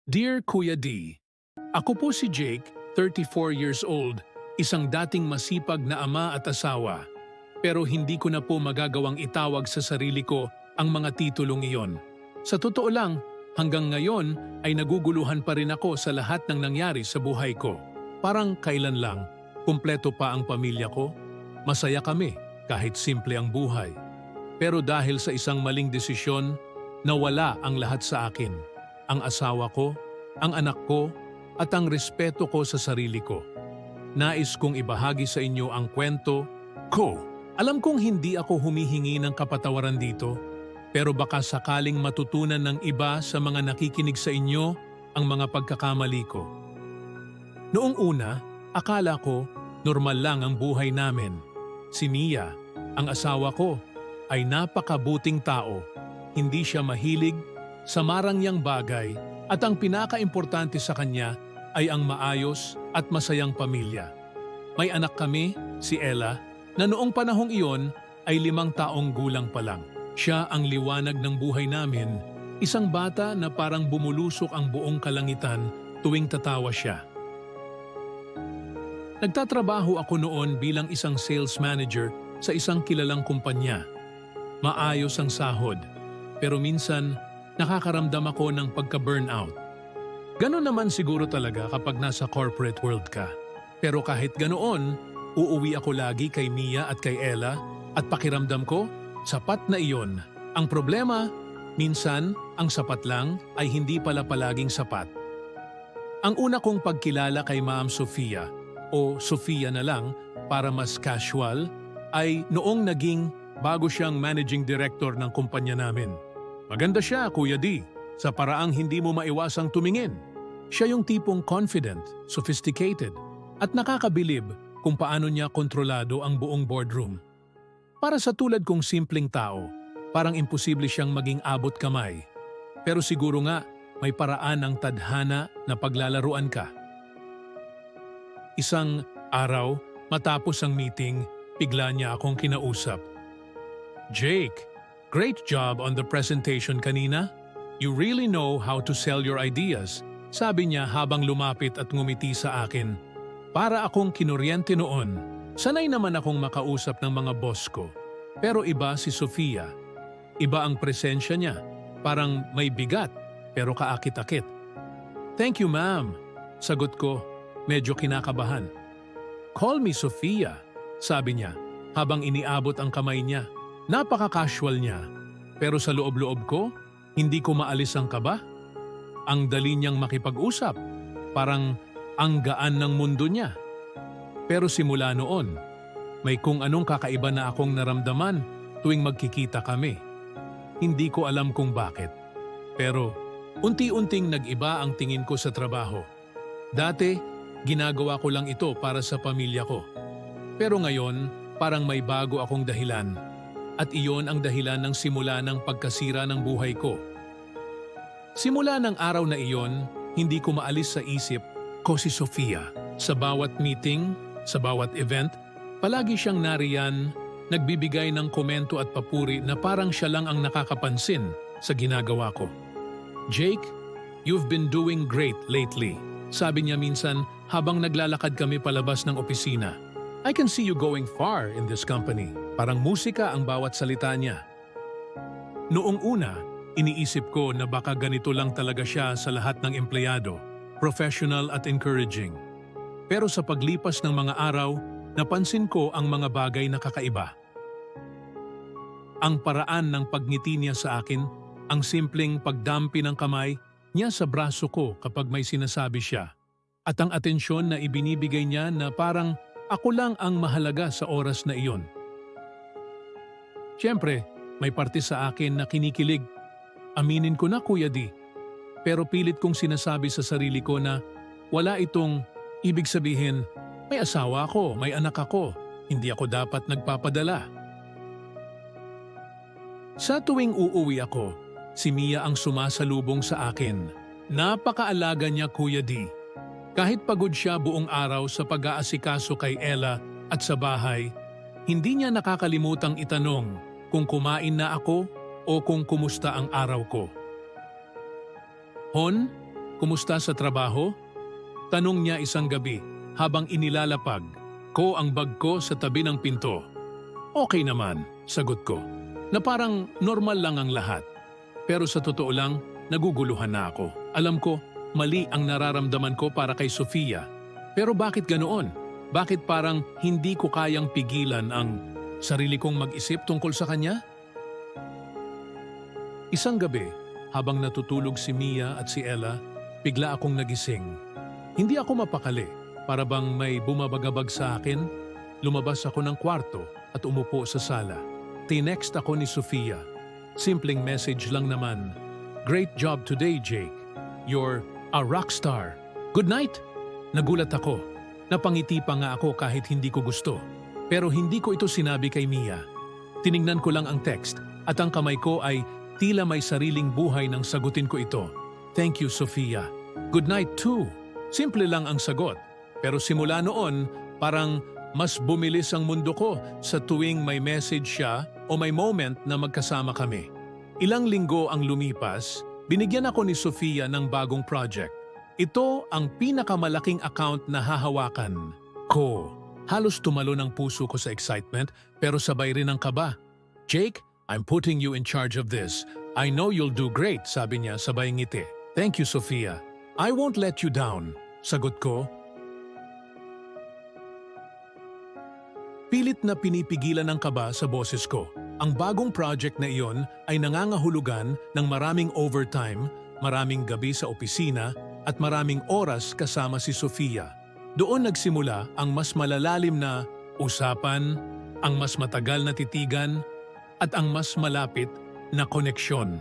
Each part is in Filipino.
Dear Kuya D, ako po si Jake, 34 years old, isang dating masipag na ama at asawa. Pero hindi ko na po magagawang itawag sa sarili ko ang mga titulong iyon. Sa totoo lang, hanggang ngayon ay naguguluhan pa rin ako sa lahat ng nangyari sa buhay ko. Parang kailan lang, kumpleto pa ang pamilya ko, masaya kami kahit simple ang buhay. Pero dahil sa isang maling desisyon, nawala ang lahat sa akin. Ang asawa ko, ang anak ko, at ang respeto ko sa sarili ko. Nais kong ibahagi sa inyo ang kwento ko. Alam kong hindi ako humihingi ng kapatawaran dito, pero baka sakaling matutunan ng iba sa mga nakikinig sa inyo ang mga pagkakamali ko. Noong una, akala ko normal lang ang buhay namin. Si Mia, ang asawa ko, ay napakabuting tao. Hindi siya mahilig sa marangyang bagay at ang pinakaimportante sa kanya ay ang maayos at masayang pamilya. May anak kami, si Ella, na noong panahong iyon ay 5 taong gulang pa lang. Siya ang liwanag ng buhay namin, isang bata na parang bumulusok ang buong kalangitan tuwing tatawa siya. Nagtatrabaho ako noon bilang isang sales manager sa isang kilalang kumpanya. Maayos ang sahod, pero minsan nakakaramdam ako ng pagka-burnout. Ganon naman siguro talaga kapag nasa corporate world ka. Pero kahit ganoon, uuwi ako lagi kay Mia at kay Ella at pakiramdam ko, sapat na iyon. Ang problema, minsan ang sapat lang ay hindi pala palaging sapat. Ang una kong pagkilala kay Ma'am Sofia, o Sofia na lang para mas casual, ay noong naging bago siyang managing director ng kumpanya namin. Maganda siya, Kuya D, sa paraang hindi mo maiwasang tumingin. Siya yung tipong confident, sophisticated, at nakakabilib kung paano niya kontrolado ang buong boardroom. Para sa tulad kong simpleng tao, parang imposible siyang maging abot kamay. Pero siguro nga, may paraan ng tadhana na paglalaruan ka. Isang araw, matapos ang meeting, bigla niya akong kinausap. Jake, great job on the presentation kanina. You really know how to sell your ideas, sabi niya habang lumapit at ngumiti sa akin. Para akong kinuryente noon, sanay naman akong makausap ng mga boss ko. Pero iba si Sofia. Iba ang presensya niya, parang may bigat pero kaakit-akit. Thank you, ma'am, sagot ko, medyo kinakabahan. Call me Sofia, sabi niya habang iniabot ang kamay niya. Napaka-casual niya, pero sa loob-loob ko, hindi ko maalis ang kaba. Ang dali niyang makipag-usap, parang ang gaan ng mundo niya. Pero simula noon, may kung anong kakaiba na akong naramdaman tuwing magkikita kami. Hindi ko alam kung bakit. Pero unti-unting nag-iba ang tingin ko sa trabaho. Dati, ginagawa ko lang ito para sa pamilya ko. Pero ngayon, parang may bago akong dahilan. At iyon ang dahilan ng simula ng pagkasira ng buhay ko. Simula ng araw na iyon, hindi ko maalis sa isip ko si Sofia. Sa bawat meeting, sa bawat event, palagi siyang nariyan, nagbibigay ng komento at papuri na parang siya lang ang nakakapansin sa ginagawa ko. Jake, you've been doing great lately, sabi niya minsan habang naglalakad kami palabas ng opisina. I can see you going far in this company. Parang musika ang bawat salita niya. Noong una, iniisip ko na baka ganito lang talaga siya sa lahat ng empleyado. Professional at encouraging. Pero sa paglipas ng mga araw, napansin ko ang mga bagay na kakaiba. Ang paraan ng pagngiti niya sa akin, ang simpleng pagdampi ng kamay niya sa braso ko kapag may sinasabi siya, at ang atensyon na ibinibigay niya na parang ako lang ang mahalaga sa oras na iyon. Siyempre, may parte sa akin na kinikilig. Aminin ko na, Kuya D. Pero pilit kong sinasabi sa sarili ko na wala itong ibig sabihin, may asawa ako, may anak ako, hindi ako dapat nagpapadala. Sa tuwing uuwi ako, si Mia ang sumasalubong sa akin. Napakaalaga niya, Kuya D. Kahit pagod siya buong araw sa pag-aasikaso kay Ella at sa bahay, hindi niya nakakalimutang itanong kung kumain na ako o kung kumusta ang araw ko. Hon, kumusta sa trabaho? Tanong niya isang gabi habang inilalapag ko ang bag ko sa tabi ng pinto. Okay naman, sagot ko, na parang normal lang ang lahat. Pero sa totoo lang, naguguluhan na ako. Alam ko, mali ang nararamdaman ko para kay Sofia. Pero bakit ganoon? Bakit parang hindi ko kayang pigilan ang sarili kong mag-isip tungkol sa kanya? Isang gabi, habang natutulog si Mia at si Ella, bigla akong nagising. Hindi ako mapakali, para bang may bumabagabag sa akin. Lumabas ako ng kwarto at umupo sa sala. Tinext ako ni Sofia. Simpleng message lang naman. Great job today, Jake. You're a rock star. Good night! Nagulat ako. Napangiti pa nga ako kahit hindi ko gusto. Pero hindi ko ito sinabi kay Mia. Tiningnan ko lang ang text at ang kamay ko ay tila may sariling buhay nang sagutin ko ito. Thank you, Sofia. Good night too. Simple lang ang sagot. Pero simula noon, parang mas bumilis ang mundo ko sa tuwing may message siya o may moment na magkasama kami. Ilang linggo ang lumipas, binigyan ako ni Sofia ng bagong project. Ito ang pinakamalaking account na hahawakan ko. Halos tumalo ng puso ko sa excitement pero sabay rin ang kaba. Jake, I'm putting you in charge of this. I know you'll do great, sabi niya sabay ngiti. Thank you, Sofia. I won't let you down, sagot ko. Pilit na pinipigilan ng kaba sa boses ko. Ang bagong project na iyon ay nangangahulugan ng maraming overtime, maraming gabi sa opisina, at maraming oras kasama si Sofia. Doon nagsimula ang mas malalalim na usapan, ang mas matagal na titigan, at ang mas malapit na koneksyon.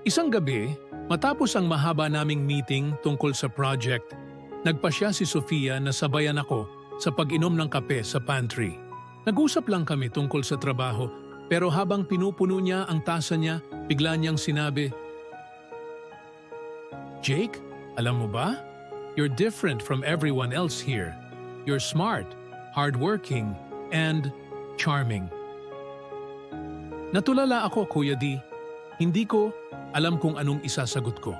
Isang gabi, matapos ang mahaba naming meeting tungkol sa project, nagpasya si Sofia na sabayan ako sa pag-inom ng kape sa pantry. Nag-usap lang kami tungkol sa trabaho, pero habang pinupuno niya ang tasa niya, bigla niyang sinabi, Jake, alam mo ba? You're different from everyone else here. You're smart, hardworking, and charming. Natulala ako, Kuya D. Hindi ko alam kung anong isasagot ko.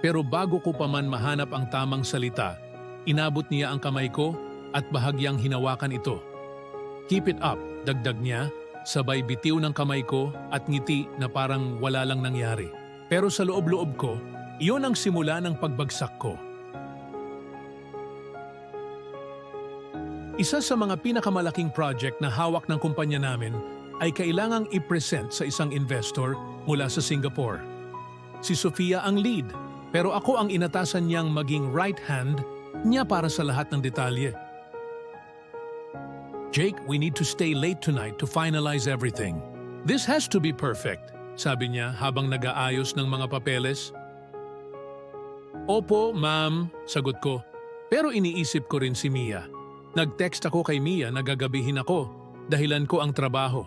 Pero bago ko pa man mahanap ang tamang salita, inabot niya ang kamay ko at bahagyang hinawakan ito. Keep it up, dagdag niya, sabay bitiw ng kamay ko at ngiti na parang wala lang nangyari. Pero sa loob-loob ko, iyon ang simula ng pagbagsak ko. Isa sa mga pinakamalaking project na hawak ng kumpanya namin ay kailangang i-present sa isang investor mula sa Singapore. Si Sofia ang lead, pero ako ang inatasan niyang maging right hand niya para sa lahat ng detalye. Jake, we need to stay late tonight to finalize everything. This has to be perfect, sabi niya habang nag-aayos ng mga papeles. Opo, ma'am, sagot ko. Pero iniisip ko rin si Mia. Nag-text ako kay Mia na gagabihin ako, dahilan ko ang trabaho.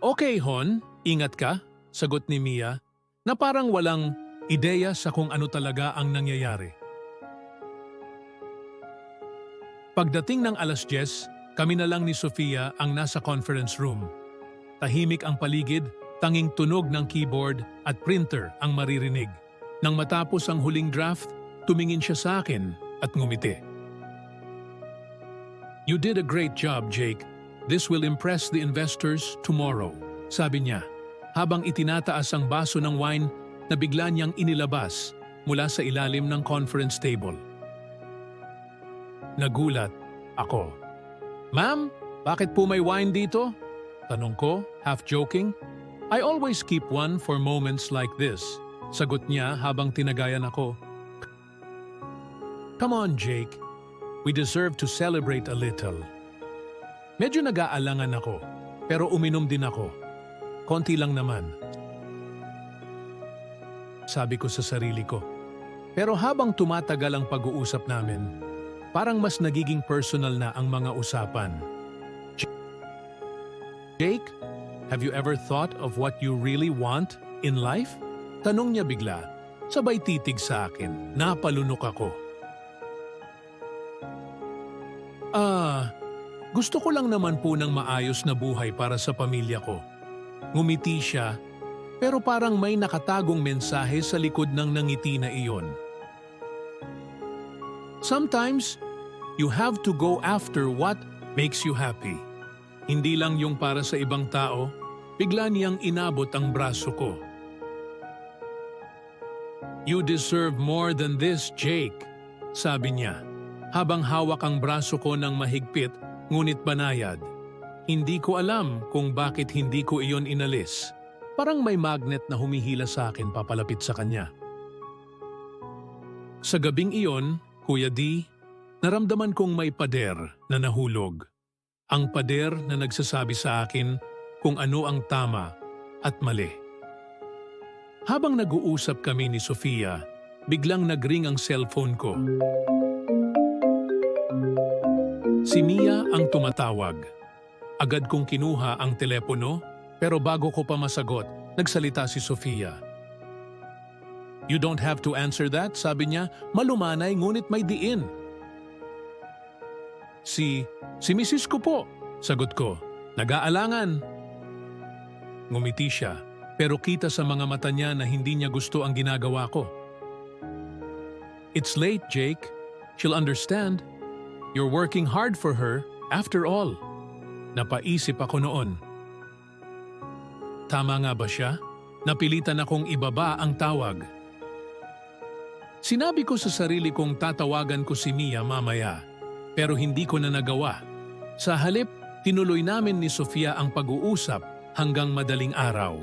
Okay, Hon, ingat ka, sagot ni Mia, na parang walang ideya sa kung ano talaga ang nangyayari. Pagdating ng 10:00, kami na lang ni Sofia ang nasa conference room. Tahimik ang paligid, tanging tunog ng keyboard at printer ang maririnig. Nang matapos ang huling draft, tumingin siya sa akin at ngumiti. You did a great job, Jake. This will impress the investors tomorrow, sabi niya, habang itinataas ang baso ng wine na bigla niyang inilabas mula sa ilalim ng conference table. Nagulat ako. Ma'am, bakit po may wine dito? Tanong ko, half joking. I always keep one for moments like this, sagot niya habang tinagayan ako. Come on, Jake. We deserve to celebrate a little. Medyo nag-aalangan ako, pero uminom din ako. Konti lang naman. Sabi ko sa sarili ko. Pero habang tumatagal ang pag-uusap namin, parang mas nagiging personal na ang mga usapan. Jake, have you ever thought of what you really want in life? Tanong niya bigla, sabay titig sa akin. Napalunok ako. Gusto ko lang naman po ng maayos na buhay para sa pamilya ko. Ngumiti siya, pero parang may nakatagong mensahe sa likod ng nangiti na iyon. Sometimes, you have to go after what makes you happy. Hindi lang yung para sa ibang tao, bigla niyang inabot ang braso ko. You deserve more than this, Jake, sabi niya, habang hawak ang braso ko ng mahigpit ngunit banayad. Hindi ko alam kung bakit hindi ko iyon inalis. Parang may magnet na humihila sa akin papalapit sa kanya. Sa gabing iyon, Kuya D, naramdaman kong may pader na nahulog. Ang pader na nagsasabi sa akin kung ano ang tama at mali. Habang nag-uusap kami ni Sofia, biglang nagring ang cellphone ko. Si Mia ang tumatawag. Agad kong kinuha ang telepono, pero bago ko pa masagot, nagsalita si Sofia. You don't have to answer that, sabi niya, malumanay ngunit may diin. Si Mrs. ko po, sagot ko, nag-aalangan. Ngumiti siya, pero kita sa mga mata niya na hindi niya gusto ang ginagawa ko. It's late, Jake. She'll understand. You're working hard for her, after all. Napaisip ako noon. Tama nga ba siya? Napilitan akong ibaba ang tawag. Sinabi ko sa sarili kong tatawagan ko si Mia mamaya, pero hindi ko na nagawa. Sa halip, tinuloy namin ni Sofia ang pag-uusap hanggang madaling araw.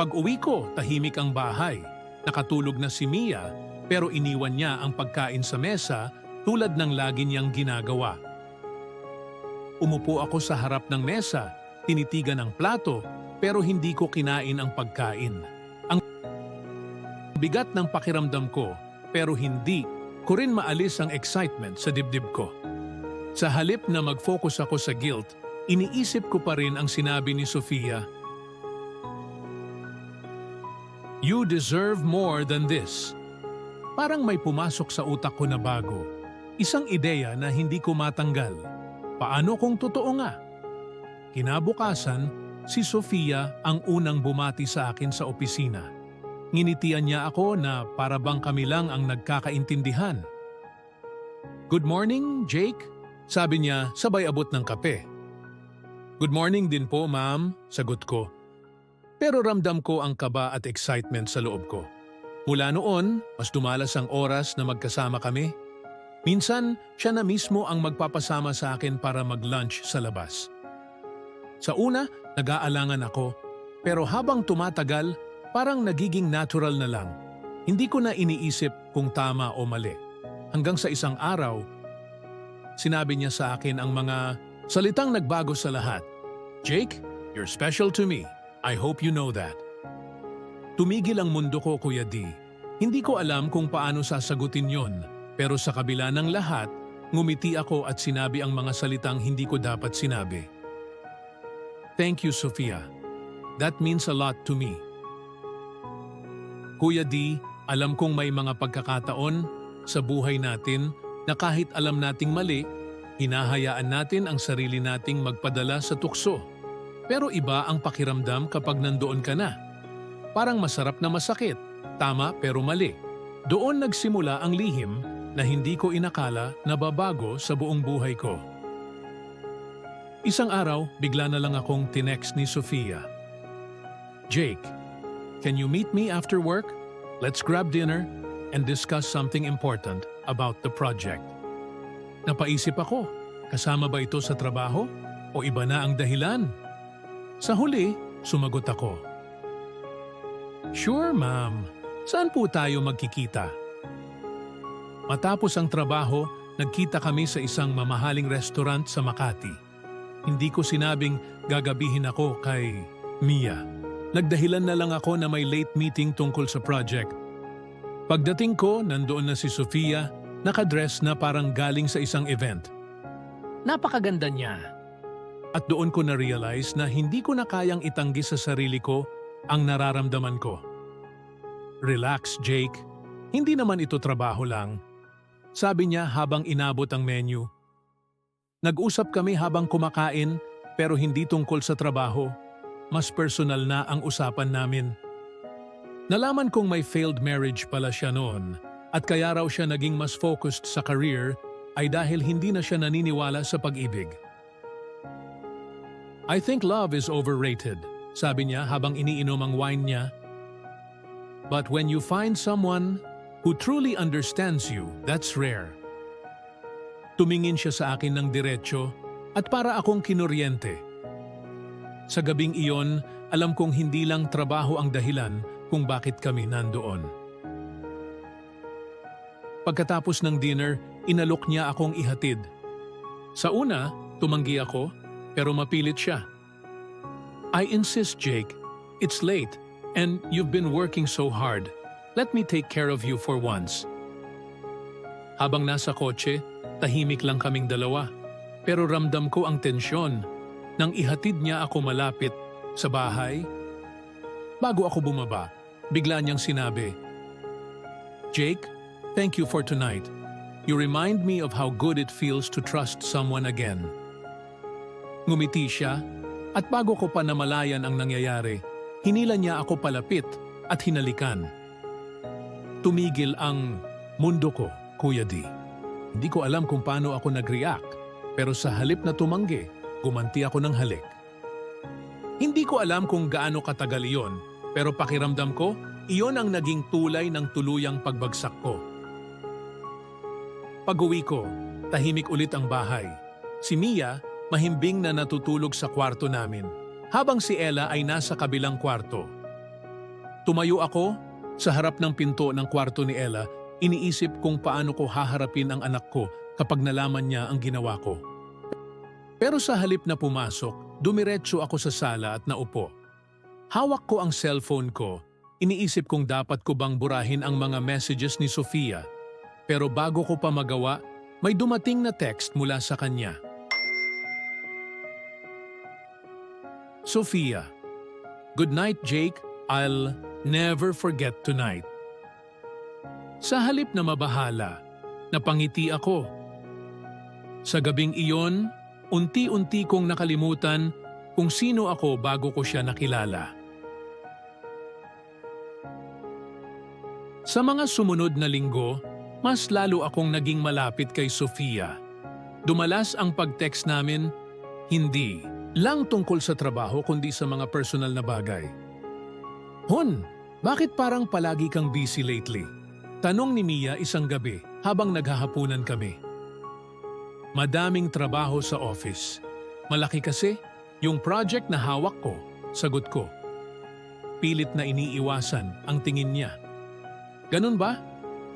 Pag-uwi ko, tahimik ang bahay. Nakatulog na si Mia, pero iniwan niya ang pagkain sa mesa tulad ng lagi niyang ginagawa. Umupo ako sa harap ng mesa, tinitigan ang plato, pero hindi ko kinain ang pagkain. Ang bigat ng pakiramdam ko, pero hindi ko rin maalis ang excitement sa dibdib ko. Sa halip na mag-focus ako sa guilt, iniisip ko pa rin ang sinabi ni Sofia. You deserve more than this. Parang may pumasok sa utak ko na bago. Isang ideya na hindi ko matanggal. Paano kung totoo nga? Kinabukasan, si Sofia ang unang bumati sa akin sa opisina. Nginitian niya ako na para bang kami lang ang nagkakaintindihan. Good morning, Jake, sabi niya sabay abot ng kape. Good morning din po, ma'am, sagot ko. Pero ramdam ko ang kaba at excitement sa loob ko. Mula noon, mas dumalas ang oras na magkasama kami. Minsan, siya na mismo ang magpapasama sa akin para mag-lunch sa labas. Sa una, nag-aalangan ako, pero habang tumatagal, parang nagiging natural na lang. Hindi ko na iniisip kung tama o mali. Hanggang sa isang araw, sinabi niya sa akin ang mga salitang nagbago sa lahat. Jake, you're special to me. I hope you know that. Tumigil ang mundo ko, Kuya D. Hindi ko alam kung paano sasagutin yon. Pero sa kabila ng lahat, ngumiti ako at sinabi ang mga salitang hindi ko dapat sinabi. Thank you, Sofia. That means a lot to me. Kuya D, alam kong may mga pagkakataon sa buhay natin na kahit alam nating mali, hinahayaan natin ang sarili nating magpadala sa tukso. Pero iba ang pakiramdam kapag nandoon ka na. Parang masarap na masakit, tama pero mali. Doon nagsimula ang lihim na hindi ko inakala na babago sa buong buhay ko. Isang araw, bigla na lang akong tinext ni Sofia. Jake, can you meet me after work? Let's grab dinner and discuss something important about the project. Napaisip ako, kasama ba ito sa trabaho o iba na ang dahilan? Sa huli, sumagot ako. Sure, ma'am. Saan po tayo magkikita? Matapos ang trabaho, nagkita kami sa isang mamahaling restaurant sa Makati. Hindi ko sinabing gagabihin ako kay Mia. Nagdahilan na lang ako na may late meeting tungkol sa project. Pagdating ko, nandoon na si Sofia, nakadress na parang galing sa isang event. Napakaganda niya. At doon ko na-realize na hindi ko na kayang itanggi sa sarili ko ang nararamdaman ko. Relax, Jake. Hindi naman ito trabaho lang. Sabi niya habang inabot ang menu. Nag-usap kami habang kumakain, pero hindi tungkol sa trabaho. Mas personal na ang usapan namin. Nalaman kong may failed marriage pala siya noon at kaya raw siya naging mas focused sa career ay dahil hindi na siya naniniwala sa pag-ibig. I think love is overrated, sabi niya habang iniinom ang wine niya. But when you find someone who truly understands you, that's rare. Tumingin siya sa akin ng diretsyo at para akong kinuryente. Sa gabing iyon, alam kong hindi lang trabaho ang dahilan kung bakit kami nandoon. Pagkatapos ng dinner, inalok niya akong ihatid. Sa una, tumanggi ako, pero mapilit siya. I insist, Jake. It's late, and you've been working so hard. Let me take care of you for once. Habang nasa kotse, tahimik lang kaming dalawa. Pero ramdam ko ang tensyon nang ihatid niya ako malapit sa bahay. Bago ako bumaba, bigla niyang sinabi, Jake, thank you for tonight. You remind me of how good it feels to trust someone again. Ngumiti siya at bago ko pa namalayan ang nangyayari, hinila niya ako palapit at hinalikan. Tumigil ang mundo ko, Kuya D. Hindi ko alam kung paano ako nag-react, pero sa halip na tumanggi, gumanti ako ng halik. Hindi ko alam kung gaano katagal iyon, pero pakiramdam ko, iyon ang naging tulay ng tuluyang pagbagsak ko. Pag-uwi ko, tahimik ulit ang bahay. Si Mia, mahimbing na natutulog sa kwarto namin, habang si Ella ay nasa kabilang kwarto. Tumayo ako sa harap ng pinto ng kwarto ni Ella, iniisip kung paano ko haharapin ang anak ko kapag nalaman niya ang ginawa ko. Pero sa halip na pumasok, dumiretso ako sa sala at naupo. Hawak ko ang cellphone ko, iniisip kong dapat ko bang burahin ang mga messages ni Sofia. Pero bago ko pa magawa, may dumating na text mula sa kanya. Sofia, good night, Jake. I'll never forget tonight. Sa halip na mabahala, napangiti ako. Sa gabing iyon, unti-unti kong nakalimutan kung sino ako bago ko siya nakilala. Sa mga sumunod na linggo, mas lalo akong naging malapit kay Sofia. Dumalas ang pag-text namin, hindi lang tungkol sa trabaho kundi sa mga personal na bagay. Hon, bakit parang palagi kang busy lately? Tanong ni Mia isang gabi habang naghahapunan kami. Madaming trabaho sa office. Malaki kasi yung project na hawak ko, sagot ko. Pilit na iniiwasan ang tingin niya. Ganun ba?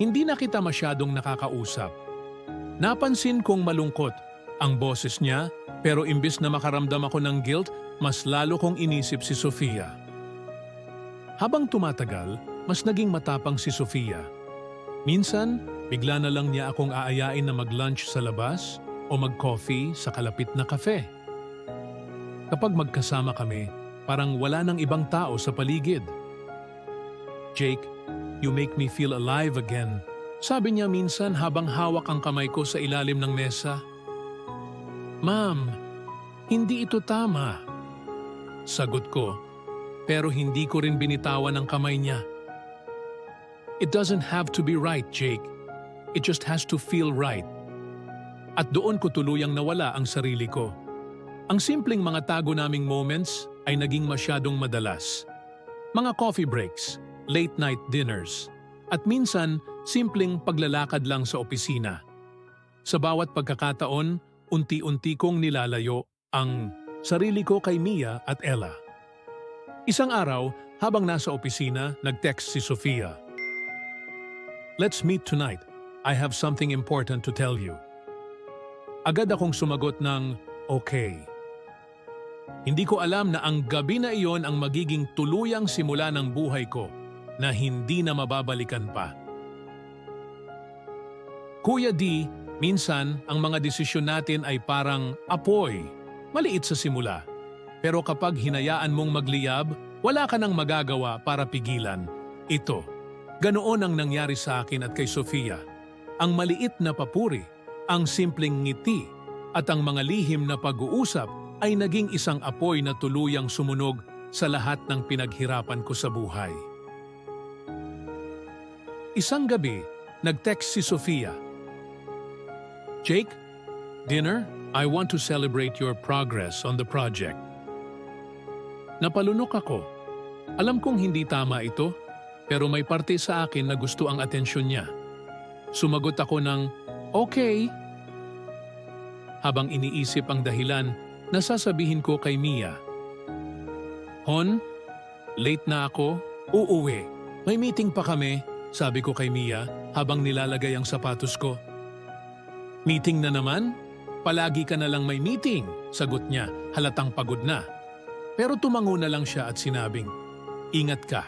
Hindi na kita masyadong nakakausap. Napansin kong malungkot ang boses niya, pero imbis na makaramdam ako ng guilt, mas lalo kong inisip si Sofia. Habang tumatagal, mas naging matapang si Sofia. Minsan, bigla na lang niya akong aayain na mag-lunch sa labas o mag-coffee sa kalapit na kafe. Kapag magkasama kami, parang wala nang ibang tao sa paligid. Jake, you make me feel alive again. Sabi niya minsan habang hawak ang kamay ko sa ilalim ng mesa. Ma'am, hindi ito tama. Sagot ko, pero hindi ko rin binitawan ang kamay niya. It doesn't have to be right, Jake. It just has to feel right. At doon ko tuluyang nawala ang sarili ko. Ang simpleng mga tago naming moments ay naging masyadong madalas. Mga coffee breaks, late night dinners, at minsan simpleng paglalakad lang sa opisina. Sa bawat pagkakataon, unti-unti kong nilalayo ang sarili ko kay Mia at Ella. Isang araw, habang nasa opisina, nag-text si Sofia. Let's meet tonight. I have something important to tell you. Agad akong sumagot ng okay. Hindi ko alam na ang gabi na iyon ang magiging tuluyang simula ng buhay ko na hindi na mababalikan pa. Kuya D, minsan ang mga desisyon natin ay parang apoy, maliit sa simula. Pero kapag hinayaan mong magliyab, wala ka nang magagawa para pigilan. Ito, ganoon ang nangyari sa akin at kay Sofia. Ang maliit na papuri, ang simpleng ngiti, at ang mga lihim na pag-uusap ay naging isang apoy na tuluyang sumunog sa lahat ng pinaghirapan ko sa buhay. Isang gabi, nag-text si Sofia. "Jake, dinner? I want to celebrate your progress on the project." Napalunok ako. Alam kong hindi tama ito, pero may parte sa akin na gusto ang atensyon niya. Sumagot ako ng, "Okay." Habang iniisip ang dahilan, nasasabihin ko kay Mia, "Hon, late na ako, uuwi. May meeting pa kami," sabi ko kay Mia habang nilalagay ang sapatos ko. "Meeting na naman? Palagi ka na lang may meeting," sagot niya, halatang pagod na. Pero tumango na lang siya at sinabing, "Ingat ka."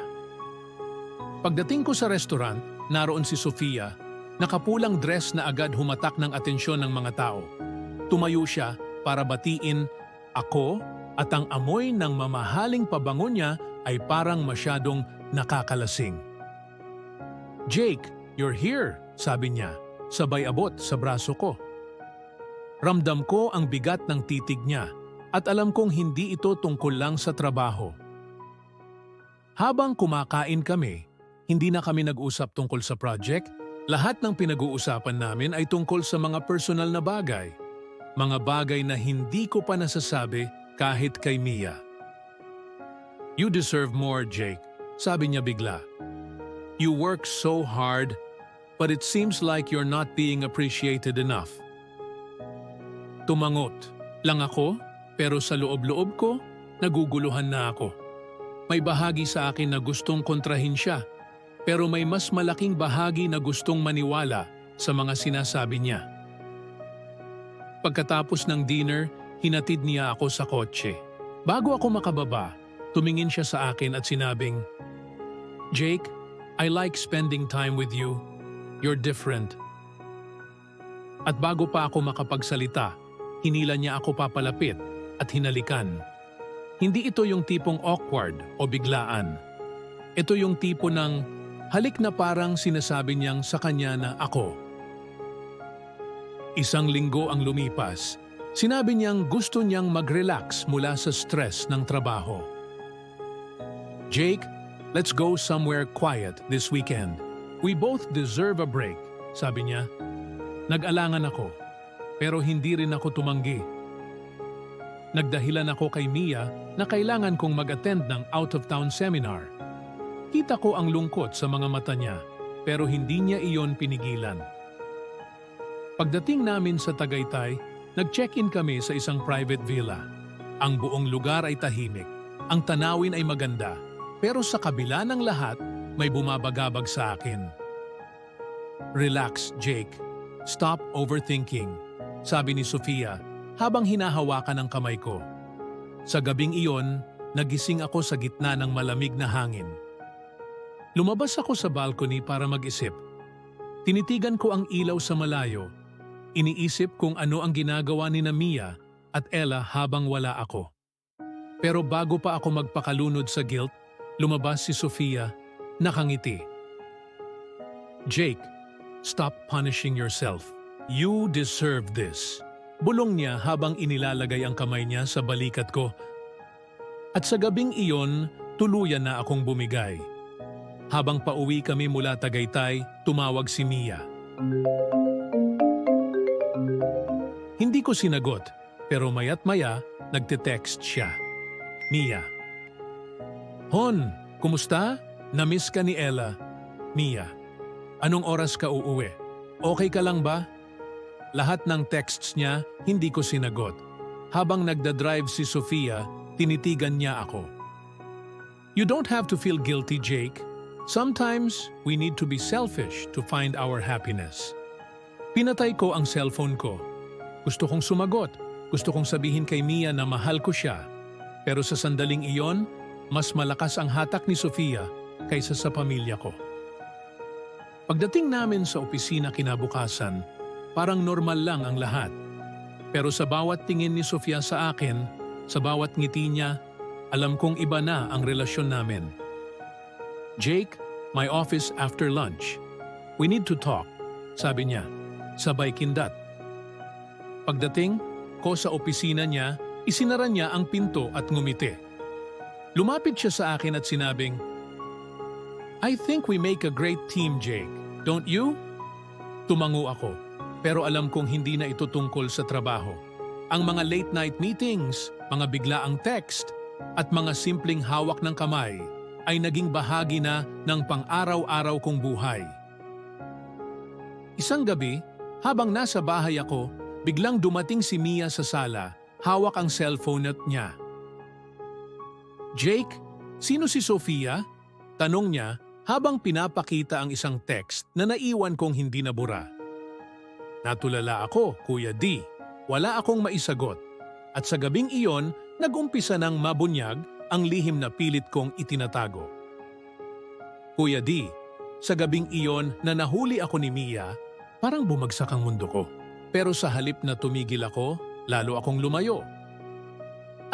Pagdating ko sa restaurant, naroon si Sofia, nakapulang dress na agad humatak ng atensyon ng mga tao. Tumayo siya para batiin ako at ang amoy ng mamahaling pabango niya ay parang masyadong nakakalasing. "Jake, you're here," sabi niya, sabay abot sa braso ko. Ramdam ko ang bigat ng titig niya at alam kong hindi ito tungkol lang sa trabaho. Habang kumakain kami, hindi na kami nag-usap tungkol sa project. Lahat ng pinag-uusapan namin ay tungkol sa mga personal na bagay. Mga bagay na hindi ko pa nasasabi kahit kay Mia. "You deserve more, Jake," sabi niya bigla. "You work so hard, but it seems like you're not being appreciated enough." Tumangot lang ako, pero sa loob-loob ko, naguguluhan na ako. May bahagi sa akin na gustong kontrahin siya, pero may mas malaking bahagi na gustong maniwala sa mga sinasabi niya. Pagkatapos ng dinner, hinatid niya ako sa kotse. Bago ako makababa, tumingin siya sa akin at sinabing, "Jake, I like spending time with you. You're different." At bago pa ako makapagsalita, hinila niya ako papalapit at hinalikan. Hindi ito yung tipong awkward o biglaan. Ito yung tipo ng halik na parang sinasabi niyang sa kanya na ako. Isang linggo ang lumipas. Sinabi niyang gusto niyang mag-relax mula sa stress ng trabaho. "Jake, let's go somewhere quiet this weekend. We both deserve a break," sabi niya. Nag-alangan ako, pero hindi rin ako tumanggi. Nagdahilan ako kay Mia na kailangan kong mag-attend ng out-of-town seminar. Kita ko ang lungkot sa mga mata niya, pero hindi niya iyon pinigilan. Pagdating namin sa Tagaytay, nag-check-in kami sa isang private villa. Ang buong lugar ay tahimik. Ang tanawin ay maganda, pero sa kabila ng lahat, may bumabagabag sa akin. "Relax, Jake. Stop overthinking," sabi ni Sofia habang hinahawakan ang kamay ko. Sa gabing iyon, nagising ako sa gitna ng malamig na hangin. Lumabas ako sa balcony para mag-isip. Tinitigan ko ang ilaw sa malayo. Iniisip kung ano ang ginagawa ni Mia at Ella habang wala ako. Pero bago pa ako magpakalunod sa guilt, lumabas si Sofia, nakangiti. "Jake, stop punishing yourself. You deserve this." Bulong niya habang inilalagay ang kamay niya sa balikat ko. At sa gabing iyon, tuluyan na akong bumigay. Habang pauwi kami mula Tagaytay, tumawag si Mia. Hindi ko sinagot, pero maya't maya, nagte-text siya. "Mia." "Hon, kumusta? Namiss ka ni Ella." "Mia, anong oras ka uuwi? Okay ka lang ba?" Lahat ng texts niya, hindi ko sinagot. Habang nagdadrive si Sofia, tinitigan niya ako. "You don't have to feel guilty, Jake. Sometimes, we need to be selfish to find our happiness." Pinatay ko ang cellphone ko. Gusto kong sumagot. Gusto kong sabihin kay Mia na mahal ko siya. Pero sa sandaling iyon, mas malakas ang hatak ni Sofia kaysa sa pamilya ko. Pagdating namin sa opisina kinabukasan, parang normal lang ang lahat. Pero sa bawat tingin ni Sofia sa akin, sa bawat ngiti niya, alam kong iba na ang relasyon namin. "Jake, my office after lunch. We need to talk," sabi niya, sabay kindat. Pagdating ko sa opisina niya, Isinara niya ang pinto at ngumiti. Lumapit siya sa akin at sinabing, "I think we make a great team, Jake. Don't you?" Tumango ako, pero alam kong hindi na ito tungkol sa trabaho. Ang mga late-night meetings, mga biglaang text, at mga simpleng hawak ng kamay ay naging bahagi na ng pang-araw-araw kong buhay. Isang gabi, habang nasa bahay ako, biglang dumating si Mia sa sala, hawak ang cellphone niya. "Jake, sino si Sofia?" Tanong niya habang pinapakita ang isang text na naiwan kong hindi nabura. Natulala ako, Kuya D. Wala akong maisagot. At sa gabing iyon, nag-umpisa ng mabunyag ang lihim na pilit kong itinatago. Kuya D, sa gabing iyon na nahuli ako ni Mia, parang bumagsak ang mundo ko. Pero sa halip na tumigil ako, lalo akong lumayo.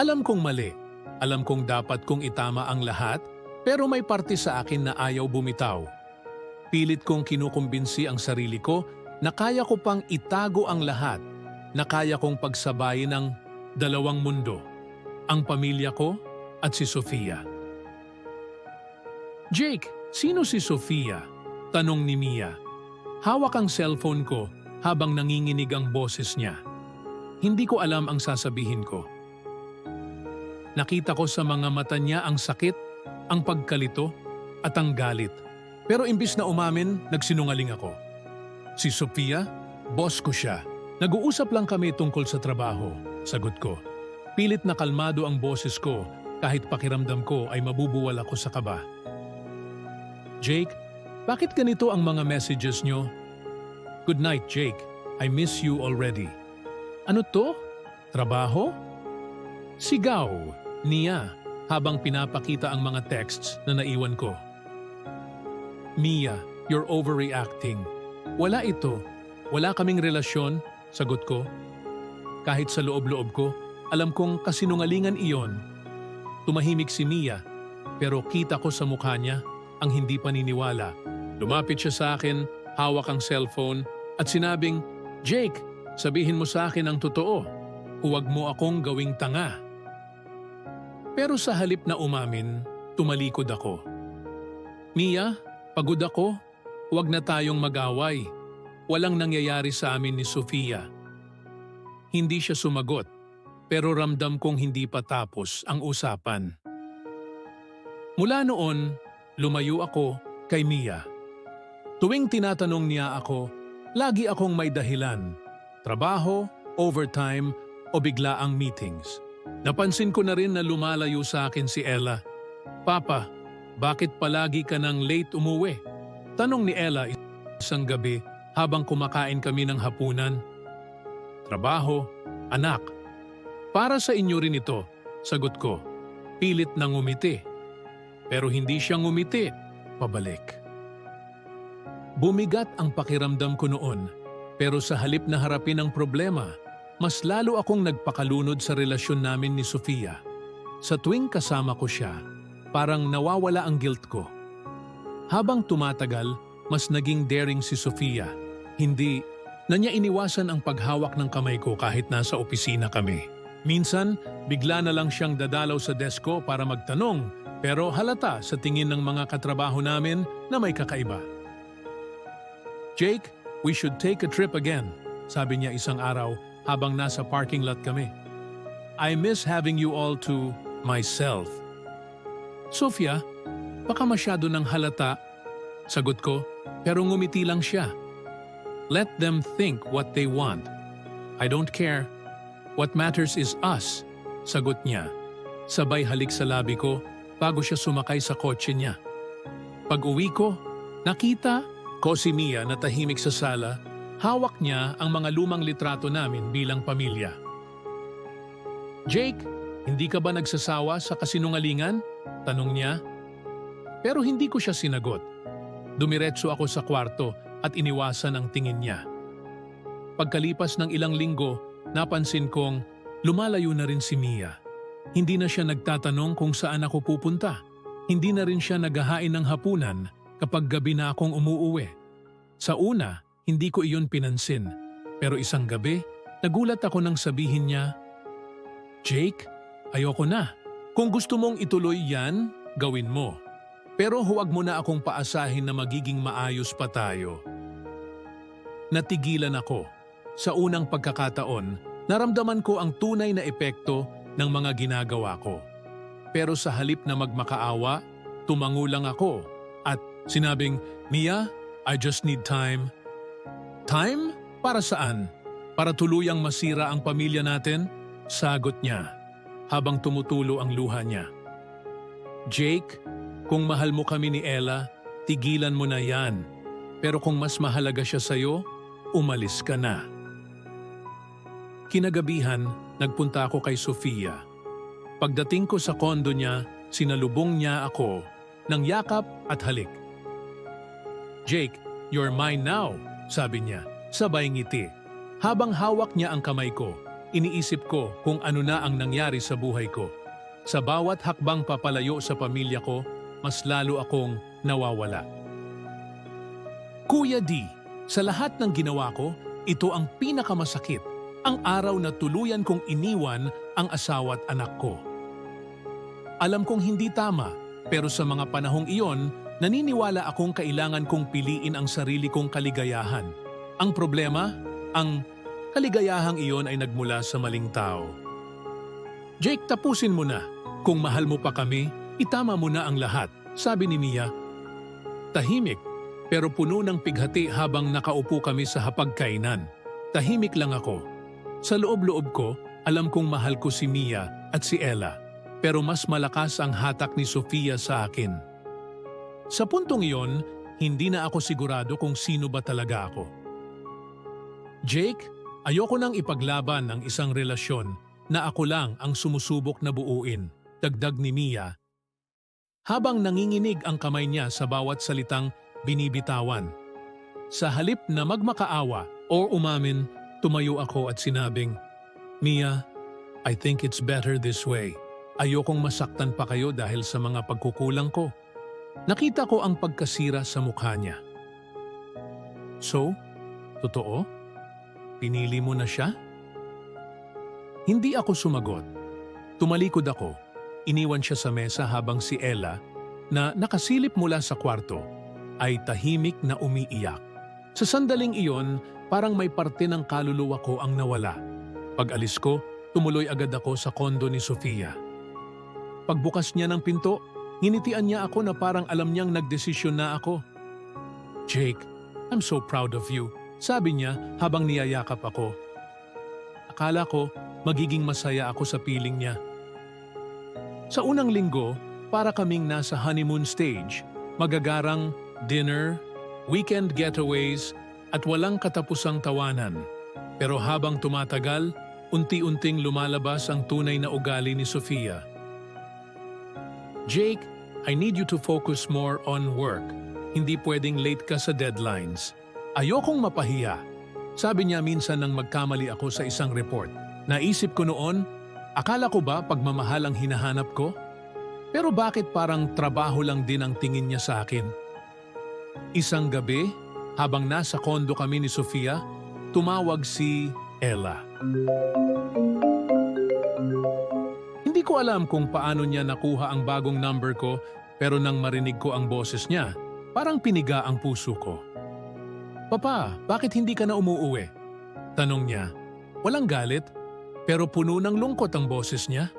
Alam kong mali. Alam kong dapat kong itama ang lahat, pero may parte sa akin na ayaw bumitaw. Pilit kong kinukumbinsi ang sarili ko na kaya ko pang itago ang lahat, na kaya kong pagsabayin ang dalawang mundo, ang pamilya ko at si Sofia. "Jake, sino si Sofia?" Tanong ni Mia. Hawak ang cellphone ko habang nanginginig ang boses niya. Hindi ko alam ang sasabihin ko. Nakita ko sa mga mata niya ang sakit, ang pagkalito, at ang galit. Pero imbis na umamin, nagsinungaling ako. "Si Sofia, boss ko siya. Nag-uusap lang kami tungkol sa trabaho," sagot ko. Pilit na kalmado ang boses ko kahit pakiramdam ko ay mabubuwal ako sa kaba. "Jake, bakit ganito ang mga messages nyo?" "Good night, Jake. I miss you already." "Ano to? Trabaho?" Sigaw niya habang pinapakita ang mga texts na naiwan ko. "Mia, you're overreacting. Wala ito. Wala kaming relasyon," sagot ko. Kahit sa loob-loob ko, alam kong kasinungalingan iyon. Tumahimik si Mia, pero kita ko sa mukha niya ang hindi paniniwala. Lumapit siya sa akin, hawak ang cellphone, at sinabing, "Jake, sabihin mo sa akin ang totoo. Huwag mo akong gawing tanga." Pero sa halip na umamin, tumalikod ako. "Mia, pagod ako. Huwag na tayong mag-away. Walang nangyayari sa amin ni Sofia." Hindi siya sumagot, pero ramdam kong hindi pa tapos ang usapan. Mula noon, lumayo ako kay Mia. Tuwing tinatanong niya ako, lagi akong may dahilan. Trabaho, overtime, o biglaang meetings. Napansin ko na rin na lumalayo sa akin si Ella. "Papa, bakit palagi ka nang late umuwi?" Tanong ni Ella isang gabi habang kumakain kami ng hapunan. "Trabaho, anak." "Para sa inyo rin ito," sagot ko. Pilit na ngumiti. Pero hindi siya ngumiti, pabalik. Bumigat ang pakiramdam ko noon, pero sa halip na harapin ang problema, mas lalo akong nagpakalunod sa relasyon namin ni Sofia. Sa tuwing kasama ko siya, parang nawawala ang guilt ko. Habang tumatagal, mas naging daring si Sofia. Hindi na niya iniwasan ang paghawak ng kamay ko kahit nasa opisina kami. Minsan, bigla na lang siyang dadalaw sa desk ko para magtanong, pero halata sa tingin ng mga katrabaho namin na may kakaiba. "Jake, we should take a trip again," sabi niya isang araw habang nasa parking lot kami. "I miss having you all to myself." "Sofia, baka masyado ng halata," sagot ko, pero ngumiti lang siya. "Let them think what they want. I don't care. What matters is us," sagot niya. Sabay halik sa labi ko bago siya sumakay sa kotse niya. Pag-uwi ko, nakita ko si Mia na tahimik sa sala. Hawak niya ang mga lumang litrato namin bilang pamilya. "Jake, hindi ka ba nagsasawa sa kasinungalingan?" tanong niya. Pero hindi ko siya sinagot. Dumiretso ako sa kwarto at iniwasan ang tingin niya. Pagkalipas ng ilang linggo, napansin kong lumalayo na rin si Mia. Hindi na siya nagtatanong kung saan ako pupunta. Hindi na rin siya naghahain ng hapunan kapag gabi na akong umuuwi. Sa una, hindi ko iyon pinansin. Pero isang gabi, nagulat ako nang sabihin niya, Jake, ayoko na. Kung gusto mong ituloy yan, gawin mo. Pero huwag mo na akong paasahin na magiging maayos pa tayo. Natigilan ako. Sa unang pagkakataon, naramdaman ko ang tunay na epekto ng mga ginagawa ko. Pero sa halip na magmakaawa, tumango lang ako at sinabing, Mia, I just need time. Time? Para saan? Para tuluyang masira ang pamilya natin? Sagot niya, habang tumutulo ang luha niya. Jake, kung mahal mo kami ni Ella, tigilan mo na yan. Pero kung mas mahalaga siya sa'yo, umalis ka na. Kinagabihan, nagpunta ako kay Sofia. Pagdating ko sa kondo niya, sinalubong niya ako ng yakap at halik. Jake, you're mine now, sabi niya, sabay ngiti. Habang hawak niya ang kamay ko, iniisip ko kung ano na ang nangyari sa buhay ko. Sa bawat hakbang papalayo sa pamilya ko, mas lalo akong nawawala. Kuya D, sa lahat ng ginawa ko, ito ang pinakamasakit, ang araw na tuluyan kong iniwan ang asawa at anak ko. Alam kong hindi tama, pero sa mga panahong iyon, naniniwala akong kailangan kong piliin ang sarili kong kaligayahan. Ang problema, ang kaligayahang iyon ay nagmula sa maling tao. Jake, tapusin mo na. Kung mahal mo pa kami, itama mo na ang lahat, sabi ni Mia. Tahimik, pero puno ng pighati habang nakaupo kami sa hapagkainan. Tahimik lang ako. Sa loob-loob ko, alam kong mahal ko si Mia at si Ella, pero mas malakas ang hatak ni Sofia sa akin. Sa puntong iyon, hindi na ako sigurado kung sino ba talaga ako. Jake, ayoko nang ipaglaban ng isang relasyon na ako lang ang sumusubok na buuin, dagdag ni Mia. Habang nanginginig ang kamay niya sa bawat salitang binibitawan. Sa halip na magmakaawa o umamin, tumayo ako at sinabing, Mia, I think it's better this way. Ayokong masaktan pa kayo dahil sa mga pagkukulang ko. Nakita ko ang pagkasira sa mukha niya. So, totoo? Pinili mo na siya? Hindi ako sumagot. Tumalikod ako. Iniwan siya sa mesa habang si Ella, na nakasilip mula sa kwarto, ay tahimik na umiiyak. Sa sandaling iyon, parang may parte ng kaluluwa ko ang nawala. Pag-alis ko, tumuloy agad ako sa kondo ni Sofia. Pagbukas niya ng pinto, nginitian niya ako na parang alam niyang nagdesisyon na ako. Jake, I'm so proud of you, sabi niya habang niyayakap ako. Akala ko, magiging masaya ako sa piling niya. Sa unang linggo, para kaming nasa honeymoon stage, magagarang dinner, weekend getaways, at walang katapusang tawanan. Pero habang tumatagal, unti-unting lumalabas ang tunay na ugali ni Sofia. Jake, I need you to focus more on work. Hindi pwedeng late ka sa deadlines. Ayokong mapahiya. Sabi niya minsan nang magkamali ako sa isang report. Naisip ko noon, akala ko ba pagmamahal ang hinahanap ko? Pero bakit parang trabaho lang din ang tingin niya sa akin? Isang gabi, habang nasa kondo kami ni Sofia, tumawag si Ella. Hindi ko alam kung paano niya nakuha ang bagong number ko, pero nang marinig ko ang boses niya, parang piniga ang puso ko. Papa, bakit hindi ka na umuuwi? Tanong niya. Walang galit, pero puno ng lungkot ang boses niya.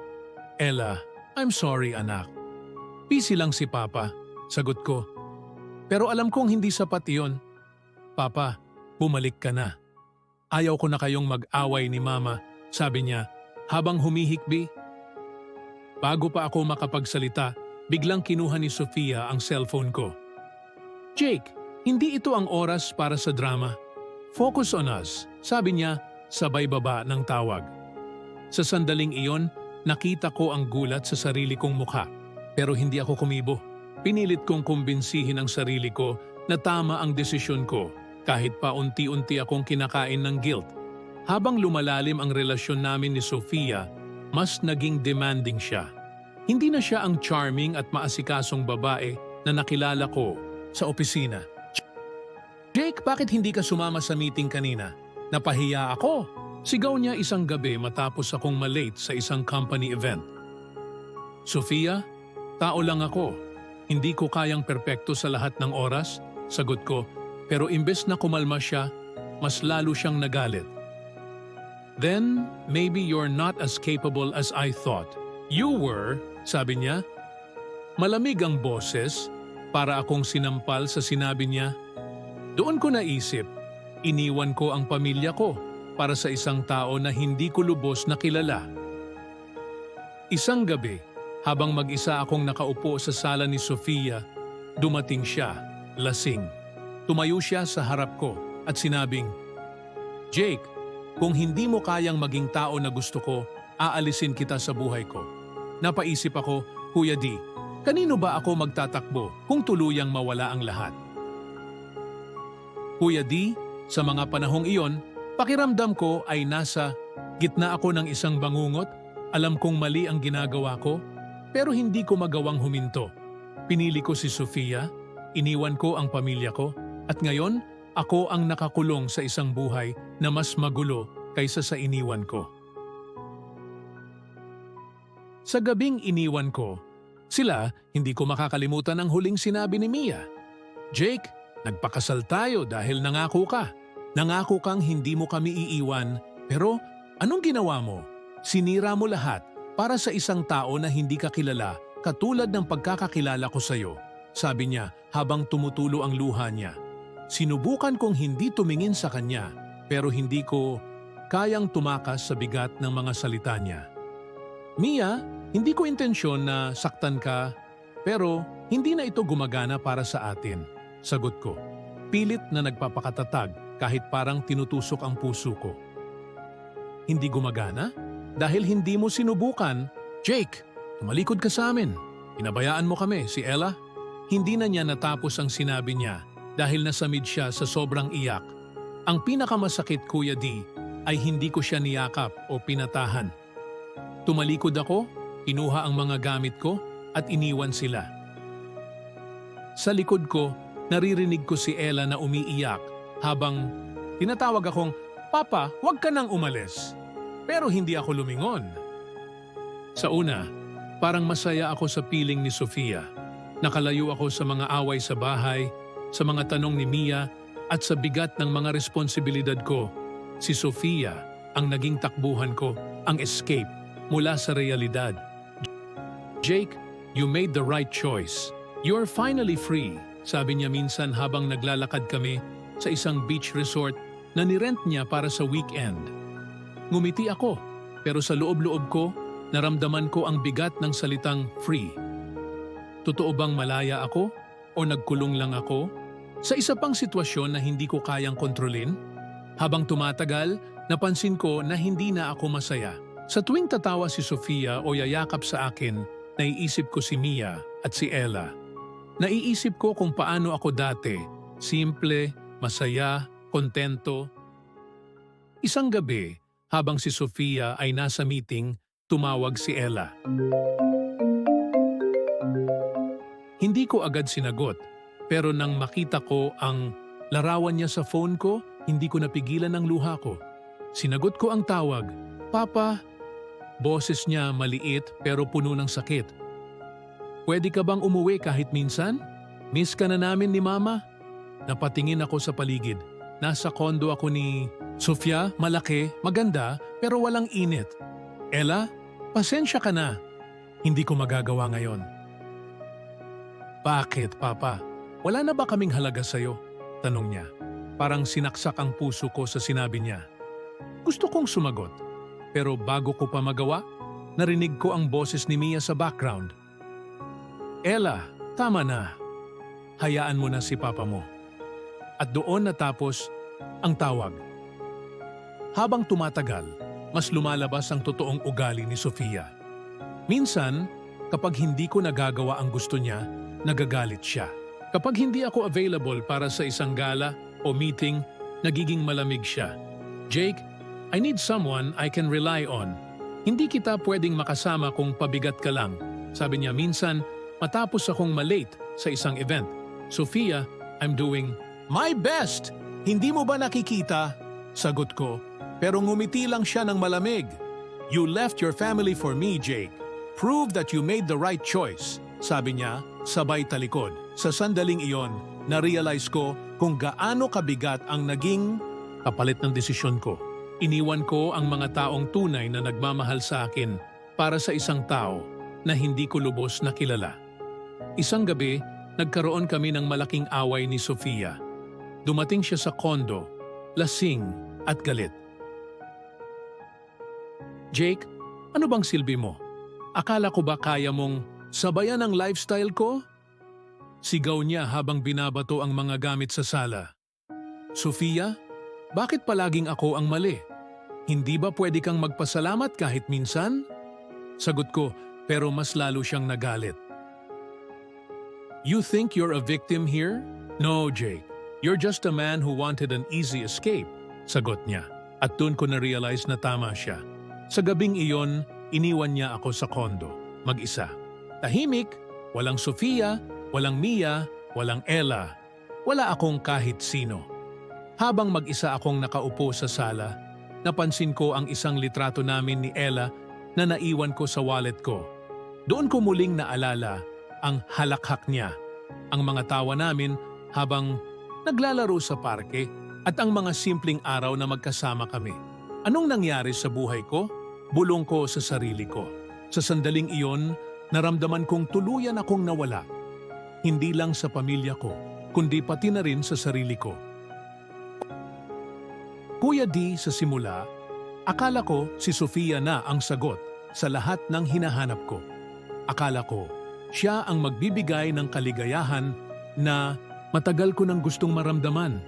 Ella, I'm sorry anak. Busy lang si Papa, sagot ko. Pero alam kong hindi sapat iyon. Papa, bumalik ka na. Ayaw ko na kayong mag-away ni Mama, sabi niya, habang humihikbi. Bago pa ako makapagsalita, biglang kinuha ni Sofia ang cellphone ko. Jake, hindi ito ang oras para sa drama. Focus on us, sabi niya, sabay baba ng tawag. Sa sandaling iyon, nakita ko ang gulat sa sarili kong mukha, pero hindi ako kumibo. Pinilit kong kumbinsihin ang sarili ko na tama ang desisyon ko, kahit pa unti-unti akong kinakain ng guilt. Habang lumalalim ang relasyon namin ni Sofia, mas naging demanding siya. Hindi na siya ang charming at maasikasong babae na nakilala ko sa opisina. Jake, bakit hindi ka sumama sa meeting kanina? Napahiya ako. Sigaw niya isang gabi matapos akong malate sa isang company event. Sofia, tao lang ako. Hindi ko kayang perpekto sa lahat ng oras, sagot ko, pero imbes na kumalma siya, mas lalo siyang nagalit. Then, maybe you're not as capable as I thought. You were, sabi niya. Malamig ang boses, para akong sinampal sa sinabi niya. Doon ko naisip, iniwan ko ang pamilya ko para sa isang tao na hindi ko lubos na kilala. Isang gabi, habang mag-isa akong nakaupo sa sala ni Sofia, dumating siya, lasing. Tumayo siya sa harap ko at sinabing, Jake, kung hindi mo kayang maging tao na gusto ko, aalisin kita sa buhay ko. Napaisip ako, Kuya D, kanino ba ako magtatakbo kung tuluyang mawala ang lahat? Kuya D, sa mga panahong iyon, pakiramdam ko ay nasa gitna ako ng isang bangungot. Alam kong mali ang ginagawa ko, pero hindi ko magawang huminto. Pinili ko si Sofia, iniwan ko ang pamilya ko, at ngayon, ako ang nakakulong sa isang buhay na mas magulo kaysa sa iniwan ko. Sa gabing iniwan ko, hindi ko makakalimutan ang huling sinabi ni Mia. Jake, nagpakasal tayo dahil nangako ka. Nangako kang hindi mo kami iiwan, pero anong ginawa mo? Sinira mo lahat para sa isang tao na hindi ka kilala, katulad ng pagkakakilala ko sa'yo, sabi niya habang tumutulo ang luha niya. Sinubukan kong hindi tumingin sa kanya, pero hindi ko kayang tumakas sa bigat ng mga salita niya. Mia, hindi ko intensyon na saktan ka, pero hindi na ito gumagana para sa atin, sagot ko. Pilit na nagpapakatatag kahit parang tinutusok ang puso ko. Hindi gumagana? Dahil hindi mo sinubukan. Jake, tumalikod ka sa amin. Pinabayaan mo kami, si Ella. Hindi na niya natapos ang sinabi niya dahil nasamid siya sa sobrang iyak. Ang pinakamasakit, Kuya D, ay hindi ko siya niyakap o pinatahan. Tumalikod ako, kinuha ang mga gamit ko at iniwan sila. Sa likod ko, naririnig ko si Ella na umiiyak habang tinatawag akong, Papa, huwag ka nang umalis. Pero hindi ako lumingon. Sa una, parang masaya ako sa piling ni Sofia. Nakalayo ako sa mga away sa bahay, sa mga tanong ni Mia at sa bigat ng mga responsibilidad ko. Si Sofia ang naging takbuhan ko, ang escape mula sa realidad. Jake, you made the right choice. You're finally free, sabi niya minsan habang naglalakad kami sa isang beach resort na nirent niya para sa weekend. Ngumiti ako, pero sa loob-loob ko, naramdaman ko ang bigat ng salitang free. Totoo bang malaya ako o nagkulong lang ako? Sa isa pang sitwasyon na hindi ko kayang kontrolin? Habang tumatagal, napansin ko na hindi na ako masaya. Sa tuwing tatawa si Sofia o yayakap sa akin, naiisip ko si Mia at si Ella. Naiisip ko kung paano ako dati, simple, masaya, kontento. Isang gabi, habang si Sofia ay nasa meeting, tumawag si Ella. Hindi ko agad sinagot, pero nang makita ko ang larawan niya sa phone ko, hindi ko napigilan ang luha ko. Sinagot ko ang tawag, Papa. Boses niya maliit pero puno ng sakit. Pwede ka bang umuwi kahit minsan? Miss ka na namin ni Mama? Napatingin ako sa paligid. Nasa kondo ako ni Sofia, malaki, maganda, pero walang init. Ella, pasensya ka na. Hindi ko magagawa ngayon. Bakit, Papa? Wala na ba kaming halaga sa'yo? Tanong niya. Parang sinaksak ang puso ko sa sinabi niya. Gusto kong sumagot. Pero bago ko pa magawa, narinig ko ang boses ni Mia sa background. Ella, tama na. Hayaan mo na si Papa mo. At doon natapos ang tawag. Habang tumatagal, mas lumalabas ang totoong ugali ni Sofia. Minsan, kapag hindi ko nagagawa ang gusto niya, nagagalit siya. Kapag hindi ako available para sa isang gala o meeting, nagiging malamig siya. Jake, I need someone I can rely on. Hindi kita pwedeng makasama kung pabigat ka lang. Sabi niya minsan, matapos akong malate sa isang event. Sofia, I'm doing my best. Hindi mo ba nakikita? Sagot ko. Pero ngumiti lang siya ng malamig. You left your family for me, Jake. Prove that you made the right choice, sabi niya, sabay talikod. Sa sandaling iyon, na-realize ko kung gaano kabigat ang naging kapalit ng desisyon ko. Iniwan ko ang mga taong tunay na nagmamahal sa akin para sa isang tao na hindi ko lubos na kilala. Isang gabi, nagkaroon kami ng malaking away ni Sofia. Dumating siya sa kondo, lasing at galit. Jake, ano bang silbi mo? Akala ko ba kaya mong sabayan ang lifestyle ko? Sigaw niya habang binabato ang mga gamit sa sala. Sofia, bakit palaging ako ang mali? Hindi ba pwede kang magpasalamat kahit minsan? Sagot ko, pero mas lalo siyang nagalit. You think you're a victim here? No, Jake. You're just a man who wanted an easy escape, sagot niya. At doon ko na-realize na tama siya. Sa gabing iyon, iniwan niya ako sa kondo, mag-isa. Tahimik, walang Sofia, walang Mia, walang Ella. Wala akong kahit sino. Habang mag-isa akong nakaupo sa sala, napansin ko ang isang litrato namin ni Ella na naiwan ko sa wallet ko. Doon ko muling naalala ang halakhak niya, ang mga tawa namin habang naglalaro sa parke at ang mga simpleng araw na magkasama kami. Anong nangyari sa buhay ko? Bulong ko sa sarili ko. Sa sandaling iyon, naramdaman kong tuluyan akong nawala. Hindi lang sa pamilya ko, kundi pati na rin sa sarili ko. Kuya D, sa simula, akala ko si Sofia na ang sagot sa lahat ng hinahanap ko. Akala ko, siya ang magbibigay ng kaligayahan na matagal ko nang gustong maramdaman.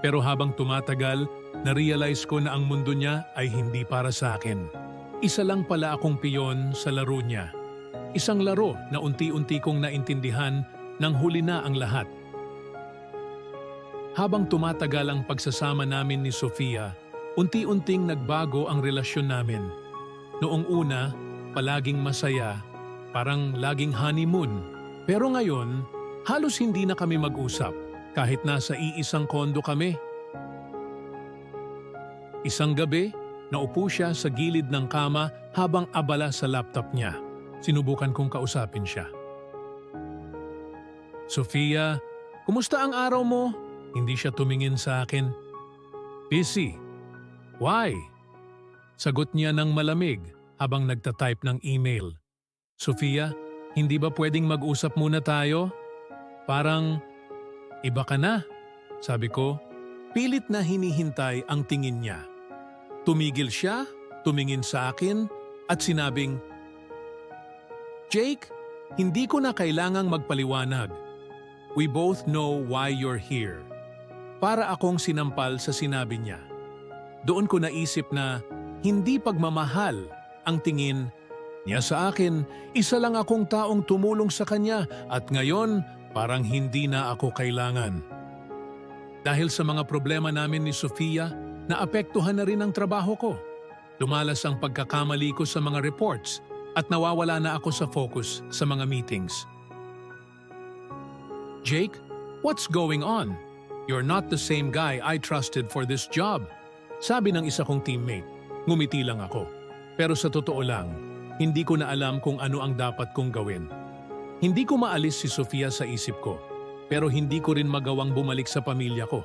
Pero habang tumatagal, na-realize ko na ang mundo niya ay hindi para sa akin. Isa lang pala akong piyon sa laro niya. Isang laro na unti-unti kong naintindihan nang huli na ang lahat. Habang tumatagal ang pagsasama namin ni Sofia, unti-unting nagbago ang relasyon namin. Noong una, palaging masaya, parang laging honeymoon. Pero ngayon, halos hindi na kami mag-usap kahit nasa iisang kondo kami. Isang gabi, naupo siya sa gilid ng kama habang abala sa laptop niya. Sinubukan kong kausapin siya. Sofia, kumusta ang araw mo? Hindi siya tumingin sa akin. Busy. Why? Sagot niya ng malamig habang nagtatype ng email. Sofia, hindi ba pwedeng mag-usap muna tayo? Parang iba ka na, sabi ko. Pilit na hinihintay ang tingin niya. Tumigil siya, tumingin sa akin at sinabing, Jake, hindi ko na kailangang magpaliwanag. We both know why you're here. Para akong sinampal sa sinabi niya. Doon ko naisip na hindi pagmamahal ang tingin niya sa akin. Isa lang akong taong tumulong sa kanya at ngayon parang hindi na ako kailangan. Dahil sa mga problema namin ni Sofia, naapektuhan na rin ang trabaho ko. Lumalas ang pagkakamali ko sa mga reports at nawawala na ako sa focus sa mga meetings. Jake, what's going on? You're not the same guy I trusted for this job. Sabi ng isa kong teammate. Ngumiti lang ako. Pero sa totoo lang, hindi ko na alam kung ano ang dapat kong gawin. Hindi ko maalis si Sofia sa isip ko, pero hindi ko rin magawang bumalik sa pamilya ko.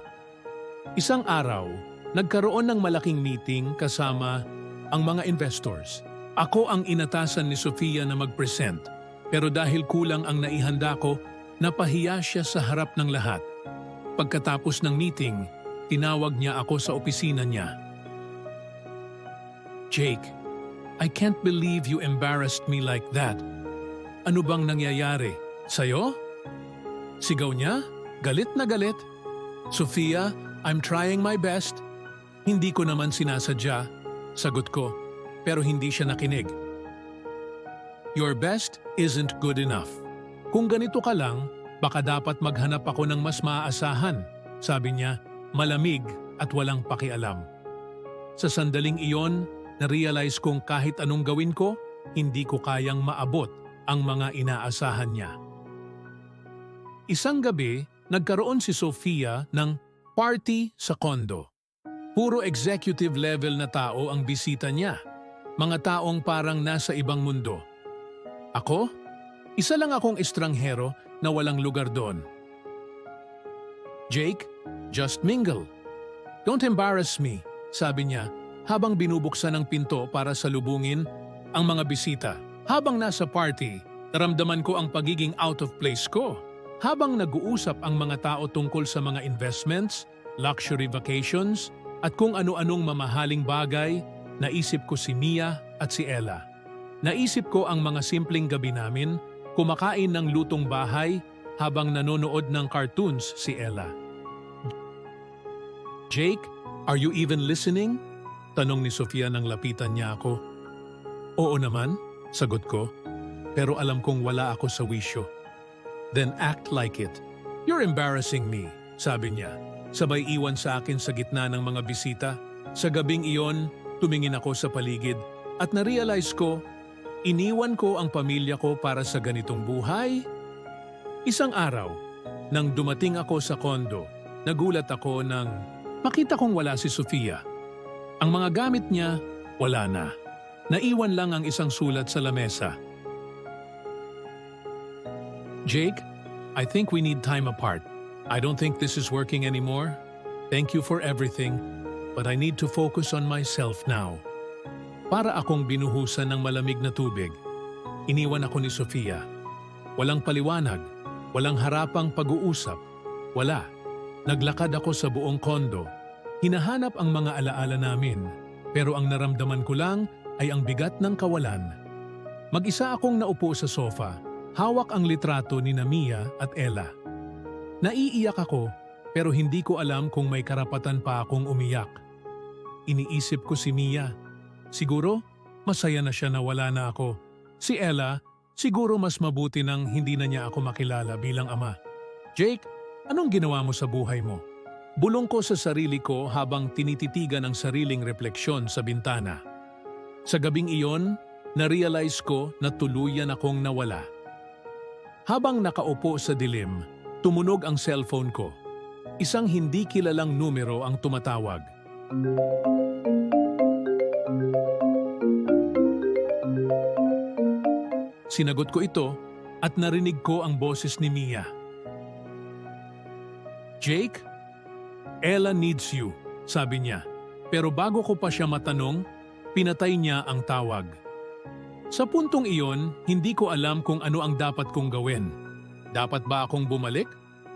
Isang araw, nagkaroon ng malaking meeting kasama ang mga investors. Ako ang inatasan ni Sofia na mag-present, pero dahil kulang ang naihanda ko, napahiya siya sa harap ng lahat. Pagkatapos ng meeting, tinawag niya ako sa opisina niya. Jake, I can't believe you embarrassed me like that. Ano bang nangyayari? Sa'yo? Sigaw niya, galit na galit. Sofia, I'm trying my best. Hindi ko naman sinasadya, sagot ko, pero hindi siya nakinig. Your best isn't good enough. Kung ganito ka lang, baka dapat maghanap ako ng mas maaasahan, sabi niya, malamig at walang pakialam. Sa sandaling iyon, na-realize kong kahit anong gawin ko, hindi ko kayang maabot ang mga inaasahan niya. Isang gabi, nagkaroon si Sofia ng party sa kondo. Puro executive level na tao ang bisita niya. Mga taong parang nasa ibang mundo. Ako? Isa lang akong estranghero na walang lugar doon. Jake, just mingle. Don't embarrass me, sabi niya habang binubuksan ang pinto para salubungin ang mga bisita. Habang nasa party, naramdaman ko ang pagiging out of place ko. Habang nag-uusap ang mga tao tungkol sa mga investments, luxury vacations, at kung ano-anong mamahaling bagay, naisip ko si Mia at si Ella. Naisip ko ang mga simpleng gabi namin, kumakain ng lutong bahay habang nanonood ng cartoons si Ella. Jake, are you even listening? Tanong ni Sofia nang lapitan niya ako. Oo naman, sagot ko. Pero alam kong wala ako sa wisyo. Then act like it. You're embarrassing me, sabi niya. Sabay iwan sa akin sa gitna ng mga bisita. Sa gabing iyon, tumingin ako sa paligid at na-realize ko, iniwan ko ang pamilya ko para sa ganitong buhay. Isang araw, nang dumating ako sa kondo, nagulat ako nang makita kong wala si Sofia. Ang mga gamit niya, wala na. Naiwan lang ang isang sulat sa lamesa. Jake, I think we need time apart. I don't think this is working anymore. Thank you for everything, but I need to focus on myself now. Para akong binuhusan ng malamig na tubig, iniwan ako ni Sofia. Walang paliwanag, walang harapang pag-uusap, wala. Naglakad ako sa buong kondo. Hinahanap ang mga alaala namin, pero ang naramdaman ko lang ay ang bigat ng kawalan. Mag-isa akong naupo sa sofa, hawak ang litrato ni Mia at Ella. Naiiyak ako, pero hindi ko alam kung may karapatan pa akong umiyak. Iniisip ko si Mia. Siguro, masaya na siya na wala na ako. Si Ella, siguro mas mabuti nang hindi na niya ako makilala bilang ama. Jake, anong ginawa mo sa buhay mo? Bulong ko sa sarili ko habang tinititigan ang sariling refleksyon sa bintana. Sa gabing iyon, na-realize ko na tuluyan akong nawala. Habang nakaupo sa dilim, tumunog ang cellphone ko. Isang hindi kilalang numero ang tumatawag. Sinagot ko ito at narinig ko ang boses ni Mia. Jake? Ella needs you, sabi niya. Pero bago ko pa siya matanong, pinatay niya ang tawag. Sa puntong iyon, hindi ko alam kung ano ang dapat kong gawin. Dapat ba akong bumalik?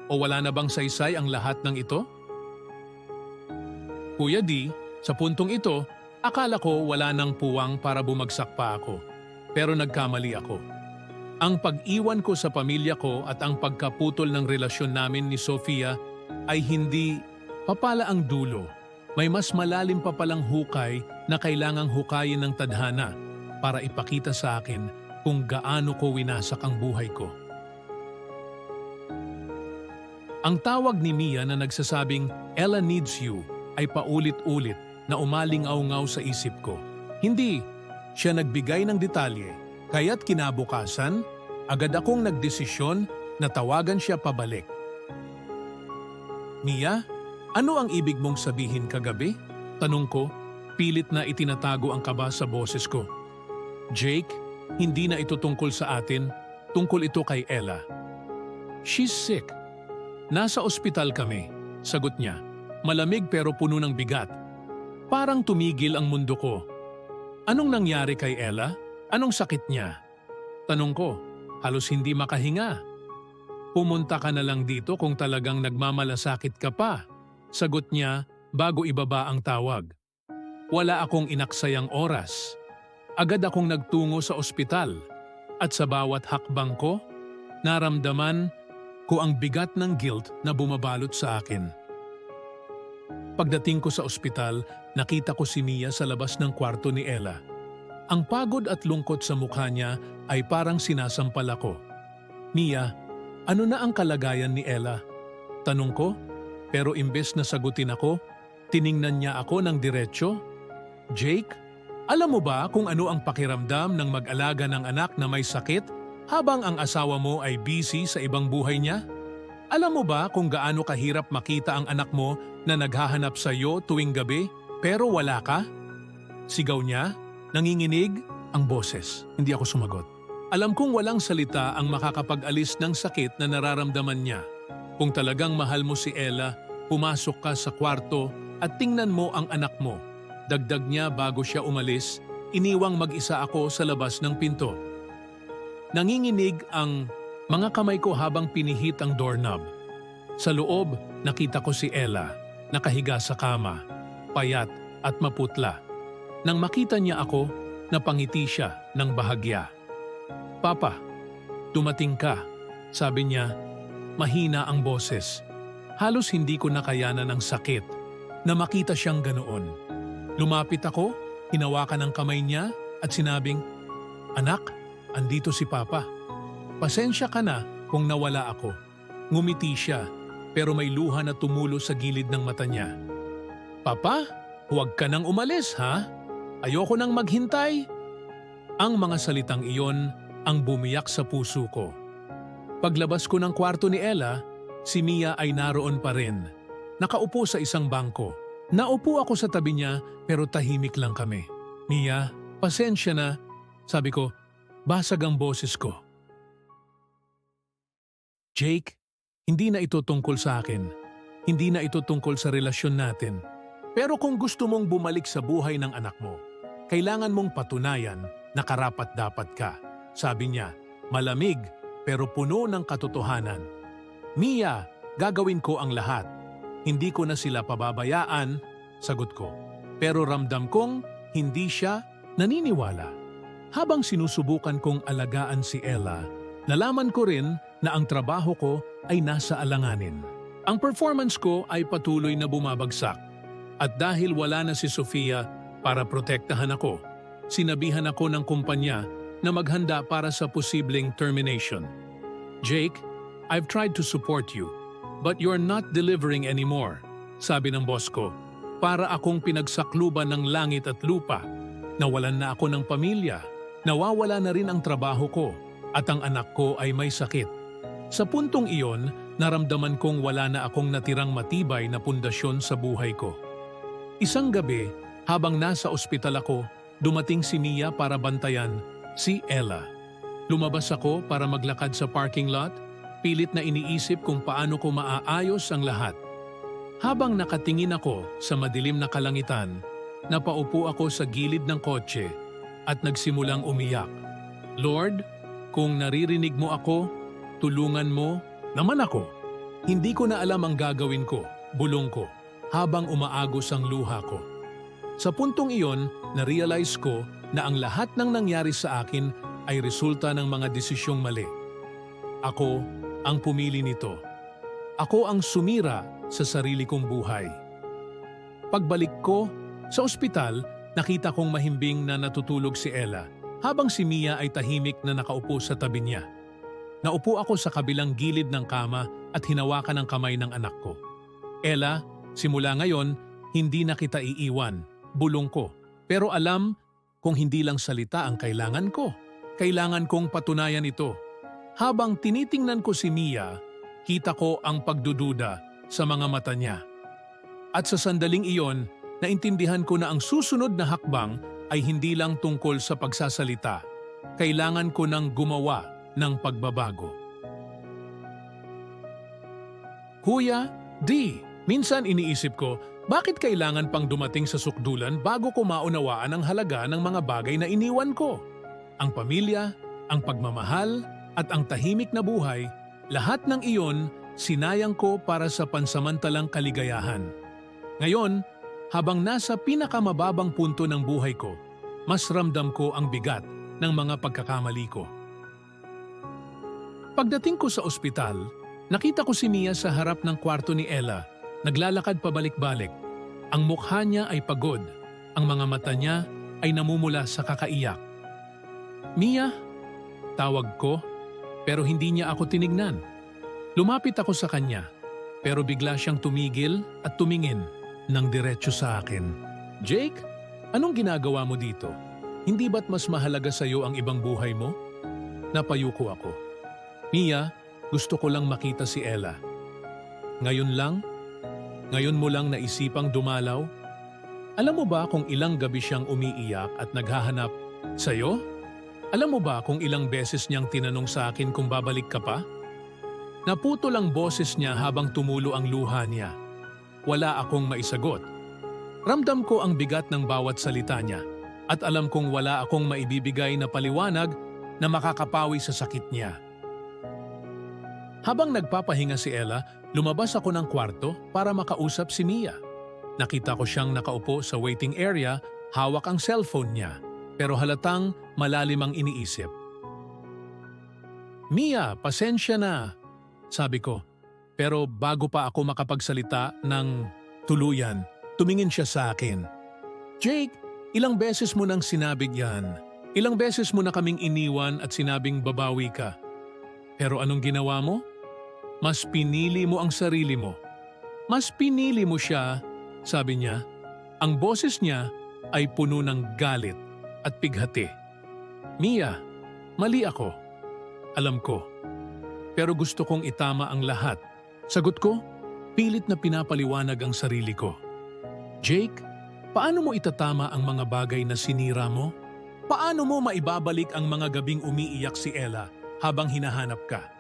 O wala na bang saysay ang lahat ng ito? Kuya D, sa puntong ito, akala ko wala nang puwang para bumagsak pa ako. Pero nagkamali ako. Ang pag-iwan ko sa pamilya ko at ang pagkaputol ng relasyon namin ni Sofia ay hindi papala ang dulo. May mas malalim pa palang hukay na kailangang hukayin ng tadhana para ipakita sa akin kung gaano ko winasak ang buhay ko. Ang tawag ni Mia na nagsasabing Ella needs you ay paulit-ulit na umaling-aw-ngaw sa isip ko. Hindi siya nagbigay ng detalye, kaya't kinabukasan, agad akong nagdesisyon na tawagan siya pabalik. Mia, ano ang ibig mong sabihin kagabi? Tanong ko, pilit na itinatago ang kaba sa boses ko. Jake, hindi na ito tungkol sa atin, tungkol ito kay Ella. She's sick. Nasa ospital kami, sagot niya. Malamig pero puno ng bigat. Parang tumigil ang mundo ko. Anong nangyari kay Ella? Anong sakit niya? Tanong ko, halos hindi makahinga. Pumunta ka na lang dito kung talagang nagmamalasakit ka pa. Sagot niya bago ibaba ang tawag. Wala akong inaksayang oras. Agad akong nagtungo sa ospital. At sa bawat hakbang ko, naramdaman ko ang bigat ng guilt na bumabalot sa akin. Pagdating ko sa ospital, nakita ko si Mia sa labas ng kwarto ni Ella. Ang pagod at lungkot sa mukha niya ay parang sinasampal ako. Mia, ano na ang kalagayan ni Ella? Tanong ko, pero imbes na sagutin ako, tiningnan niya ako ng diretsyo. Jake, alam mo ba kung ano ang pakiramdam ng mag-alaga ng anak na may sakit habang ang asawa mo ay busy sa ibang buhay niya? Alam mo ba kung gaano kahirap makita ang anak mo na naghahanap sa iyo tuwing gabi pero wala ka? Sigaw niya, nanginginig ang boses. Hindi ako sumagot. Alam kong walang salita ang makakapag-alis ng sakit na nararamdaman niya. Kung talagang mahal mo si Ella, pumasok ka sa kwarto at tingnan mo ang anak mo. Dagdag niya bago siya umalis, iniwang mag-isa ako sa labas ng pinto. Nanginginig ang mga kamay ko habang pinihit ang doorknob. Sa loob, nakita ko si Ella, nakahiga sa kama, payat at maputla. Nang makita niya ako, napangiti siya ng bahagya. "Papa, dumating ka," sabi niya. Mahina ang boses. Halos hindi ko nakayanan ang sakit na makita siyang ganoon. Lumapit ako, hinawakan ang kamay niya at sinabing, "Anak, andito si Papa. Pasensya ka na kung nawala ako." Ngumiti siya pero may luha na tumulo sa gilid ng mata niya. "Papa, huwag ka nang umalis ha? Ayoko nang maghintay." Ang mga salitang iyon ang bumiyak sa puso ko. Paglabas ko ng kwarto ni Ella, si Mia ay naroon pa rin. Nakaupo sa isang bangko. Naupo ako sa tabi niya pero tahimik lang kami. "Mia, pasensya na." Sabi ko, basag ang boses ko. "Jake, hindi na ito tungkol sa akin. Hindi na ito tungkol sa relasyon natin. Pero kung gusto mong bumalik sa buhay ng anak mo, kailangan mong patunayan na karapat-dapat ka." Sabi niya, malamig pero puno ng katotohanan. "Mia, gagawin ko ang lahat. Hindi ko na sila pababayaan," sagot ko. Pero ramdam kong hindi siya naniniwala. Habang sinusubukan kong alagaan si Ella, nalaman ko rin na ang trabaho ko ay nasa alanganin. Ang performance ko ay patuloy na bumabagsak. At dahil wala na si Sofia para protektahan ako, sinabihan ako ng kumpanya na maghanda para sa posibleng termination. "Jake, I've tried to support you, but you're not delivering anymore," sabi ng boss ko. Para akong pinagsakluban ng langit at lupa. Nawalan na ako ng pamilya, nawawala na rin ang trabaho ko, at ang anak ko ay may sakit. Sa puntong iyon, naramdaman kong wala na akong natirang matibay na pundasyon sa buhay ko. Isang gabi, habang nasa ospital ako, dumating si Mia para bantayan si Ella. Lumabas ako para maglakad sa parking lot, pilit na iniisip kung paano ko maaayos ang lahat. Habang nakatingin ako sa madilim na kalangitan, napaupo ako sa gilid ng kotse at nagsimulang umiyak. "Lord, kung naririnig mo ako, tulungan mo naman ako." Hindi ko na alam ang gagawin ko, bulong ko, habang umaagos ang luha ko. Sa puntong iyon, na-realize ko na ang lahat ng nangyari sa akin ay resulta ng mga desisyong mali. Ako ang pumili nito. Ako ang sumira sa sarili kong buhay. Pagbalik ko sa ospital, nakita kong mahimbing na natutulog si Ella habang si Mia ay tahimik na nakaupo sa tabi niya. Naupo ako sa kabilang gilid ng kama at hinawakan ang kamay ng anak ko. "Ella, simula ngayon, hindi na kita iiwan," bulong ko. Pero alam kung hindi lang salita ang kailangan ko. Kailangan kong patunayan ito. Habang tinitingnan ko si Mia, kita ko ang pagdududa sa mga mata niya. At sa sandaling iyon, naintindihan ko na ang susunod na hakbang ay hindi lang tungkol sa pagsasalita. Kailangan ko nang gumawa ng pagbabago. Kuya, minsan iniisip ko, bakit kailangan pang dumating sa sukdulan bago ko maunawaan ang halaga ng mga bagay na iniwan ko? Ang pamilya, ang pagmamahal, at ang tahimik na buhay, lahat ng iyon sinayang ko para sa pansamantalang kaligayahan. Ngayon, habang nasa pinakamababang punto ng buhay ko, mas ramdam ko ang bigat ng mga pagkakamali ko. Pagdating ko sa ospital, nakita ko si Mia sa harap ng kwarto ni Ella. Naglalakad pabalik-balik. Ang mukha niya ay pagod. Ang mga mata niya ay namumula sa kakaiyak. "Mia," tawag ko, pero hindi niya ako tinignan. Lumapit ako sa kanya, pero bigla siyang tumigil at tumingin ng diretso sa akin. "Jake, anong ginagawa mo dito? Hindi ba't mas mahalaga sa iyo ang ibang buhay mo?" Napayuko ako. "Mia, gusto ko lang makita si Ella. Ngayon lang? Ngayon mo lang naisipang dumalaw? Alam mo ba kung ilang gabi siyang umiiyak at naghahanap sa'yo? Alam mo ba kung ilang beses niyang tinanong sa akin kung babalik ka pa? Naputol ang boses niya habang tumulo ang luha niya. Wala akong maisagot. Ramdam ko ang bigat ng bawat salita niya at alam kong wala akong maibibigay na paliwanag na makakapawi sa sakit niya. Habang nagpapahinga si Ella, lumabas ako ng kwarto para makausap si Mia. Nakita ko siyang nakaupo sa waiting area, hawak ang cellphone niya, pero halatang malalim ang iniisip. "Mia, pasensya na," sabi ko. Pero bago pa ako makapagsalita ng tuluyan, tumingin siya sa akin. "Jake, ilang beses mo nang sinabi yan. Ilang beses mo na kaming iniwan at sinabing babawi ka. Pero anong ginawa mo? Mas pinili mo ang sarili mo. Mas pinili mo siya," sabi niya. Ang boses niya ay puno ng galit at pighati. "Mia, mali ako. Alam ko. Pero gusto kong itama ang lahat." Sagot ko, pilit na pinapaliwanag ang sarili ko. "Jake, paano mo itatama ang mga bagay na sinira mo? Paano mo maibabalik ang mga gabing umiiyak si Ella habang hinahanap ka?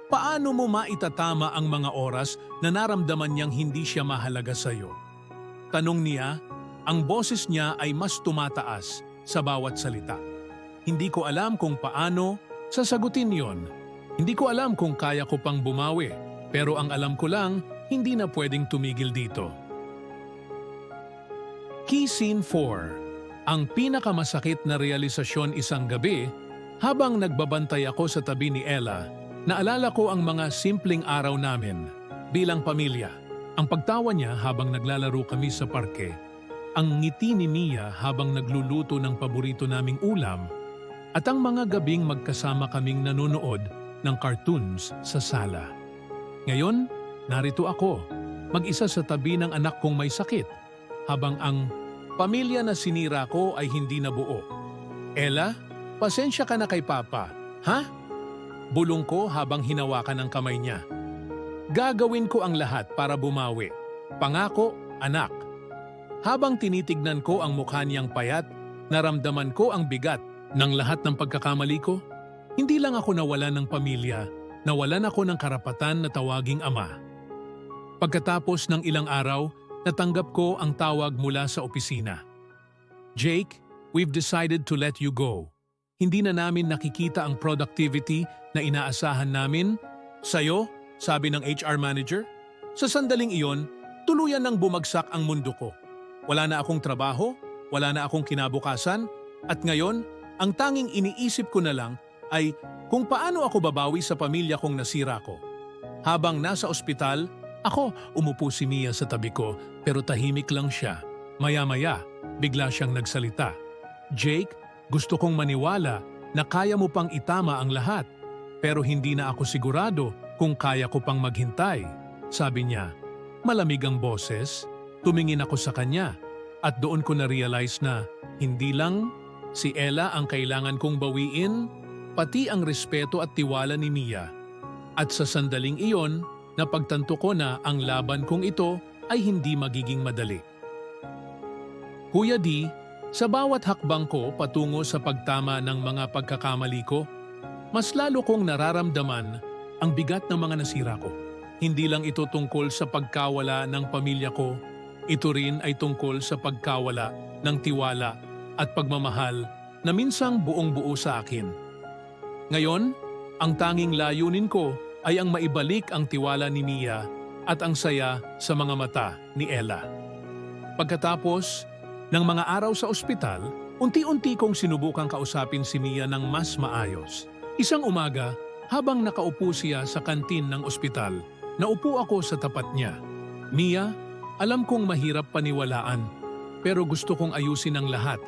Paano mo maitatama ang mga oras na naramdaman niyang hindi siya mahalaga sa iyo?" Tanong niya, ang boses niya ay mas tumataas sa bawat salita. Hindi ko alam kung paano sasagutin yon. Hindi ko alam kung kaya ko pang bumawi, pero ang alam ko lang, hindi na pwedeng tumigil dito. Key Scene 4. Ang pinakamasakit na realisasyon isang gabi, habang nagbabantay ako sa tabi ni Ella, naalala ko ang mga simpleng araw namin bilang pamilya. Ang pagtawa niya habang naglalaro kami sa parke, ang ngiti ni Mia habang nagluluto ng paborito naming ulam, at ang mga gabing magkasama kaming nanonood ng cartoons sa sala. Ngayon, narito ako, mag-isa sa tabi ng anak kong may sakit, habang ang pamilya na sinira ko ay hindi nabuo. "Ella, pasensya ka na kay Papa, ha?" Bulong ko habang hinawakan ang kamay niya. "Gagawin ko ang lahat para bumawi. Pangako, anak." Habang tinitignan ko ang mukha niyang payat, naramdaman ko ang bigat ng lahat ng pagkakamali ko. Hindi lang ako nawalan ng pamilya, nawalan ako ng karapatan na tawaging ama. Pagkatapos ng ilang araw, natanggap ko ang tawag mula sa opisina. "Jake, we've decided to let you go. Hindi na namin nakikita ang productivity na inaasahan namin sa'yo," sabi ng HR manager. Sa sandaling iyon, tuluyan nang bumagsak ang mundo ko. Wala na akong trabaho, wala na akong kinabukasan, at ngayon, ang tanging iniisip ko na lang ay kung paano ako babawi sa pamilya kong nasira ko. Habang nasa ospital, umupo si Mia sa tabi ko, pero tahimik lang siya. Maya-maya, bigla siyang nagsalita. "Jake, gusto kong maniwala na kaya mo pang itama ang lahat, pero hindi na ako sigurado kung kaya ko pang maghintay," sabi niya. Malamig ang boses, tumingin ako sa kanya, at doon ko na-realize na hindi lang si Ella ang kailangan kong bawiin, pati ang respeto at tiwala ni Mia. At sa sandaling iyon, napagtanto ko na ang laban kong ito ay hindi magiging madali. Kuya D, sa bawat hakbang ko patungo sa pagtama ng mga pagkakamali ko, mas lalo kong nararamdaman ang bigat ng mga nasira ko. Hindi lang ito tungkol sa pagkawala ng pamilya ko, ito rin ay tungkol sa pagkawala ng tiwala at pagmamahal na minsang buong-buo sa akin. Ngayon, ang tanging layunin ko ay ang maibalik ang tiwala ni Mia at ang saya sa mga mata ni Ella. Pagkatapos ng mga araw sa ospital, unti-unti kong sinubukang kausapin si Mia ng mas maayos. Isang umaga, habang nakaupo siya sa kantin ng ospital, naupo ako sa tapat niya. "Mia, alam kong mahirap paniwalaan, pero gusto kong ayusin ang lahat.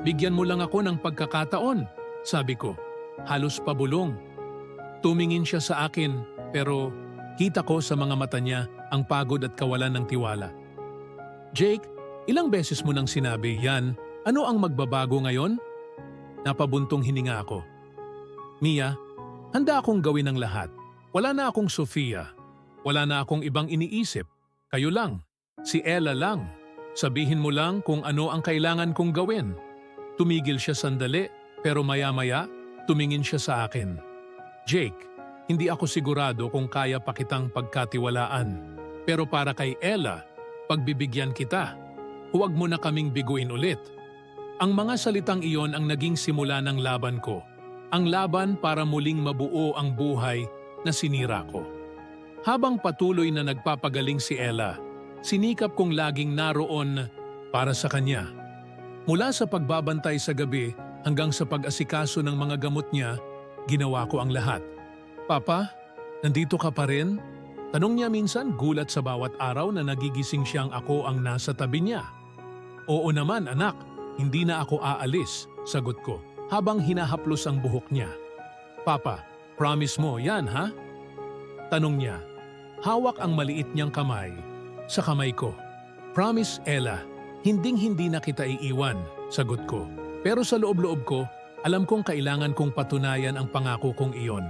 Bigyan mo lang ako ng pagkakataon," sabi ko. Halos pabulong. Tumingin siya sa akin, pero kita ko sa mga mata niya ang pagod at kawalan ng tiwala. "Jake, ilang beses mo nang sinabi yan, ano ang magbabago ngayon?" Napabuntong hininga ako. "Mia, handa akong gawin ang lahat. Wala na akong Sofia. Wala na akong ibang iniisip. Kayo lang. Si Ella lang. Sabihin mo lang kung ano ang kailangan kong gawin. Tumigil siya sandali, pero maya-maya, tumingin siya sa akin. Jake, hindi ako sigurado kung kaya pa kitang pagkatiwalaan. Pero para kay Ella, pagbibigyan kita. Huwag mo na kaming biguin ulit. Ang mga salitang iyon ang naging simula ng laban ko. Ang laban para muling mabuo ang buhay na sinira ko. Habang patuloy na nagpapagaling si Ella, sinikap kong laging naroon para sa kanya. Mula sa pagbabantay sa gabi hanggang sa pag-asikaso ng mga gamot niya, ginawa ko ang lahat. Papa, nandito ka pa rin? Tanong niya minsan, gulat sa bawat araw na nagigising siyang ako ang nasa tabi niya. Oo naman anak, hindi na ako aalis, sagot ko habang hinahaplos ang buhok niya. Papa, promise mo yan ha? Tanong niya, hawak ang maliit niyang kamay sa kamay ko. Promise Ella, hinding-hindi na kita iiwan, sagot ko. Pero sa loob-loob ko, alam kong kailangan kong patunayan ang pangako kong iyon.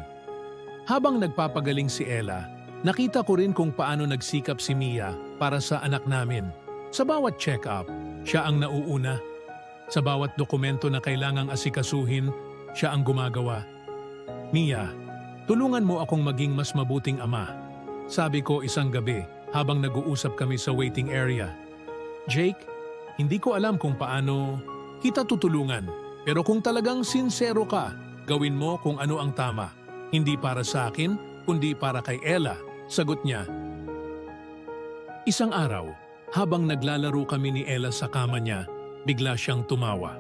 Habang nagpapagaling si Ella, nakita ko rin kung paano nagsikap si Mia para sa anak namin. Sa bawat check-up, siya ang nauuna. Sa bawat dokumento na kailangang asikasuhin, siya ang gumagawa. Mia, tulungan mo akong maging mas mabuting ama. Sabi ko isang gabi habang nag-uusap kami sa waiting area. Jake, hindi ko alam kung paano kita tutulungan. Pero kung talagang sincero ka, gawin mo kung ano ang tama. Hindi para sa akin, kundi para kay Ella, sagot niya. Isang araw, habang naglalaro kami ni Ella sa kama niya, bigla siyang tumawa.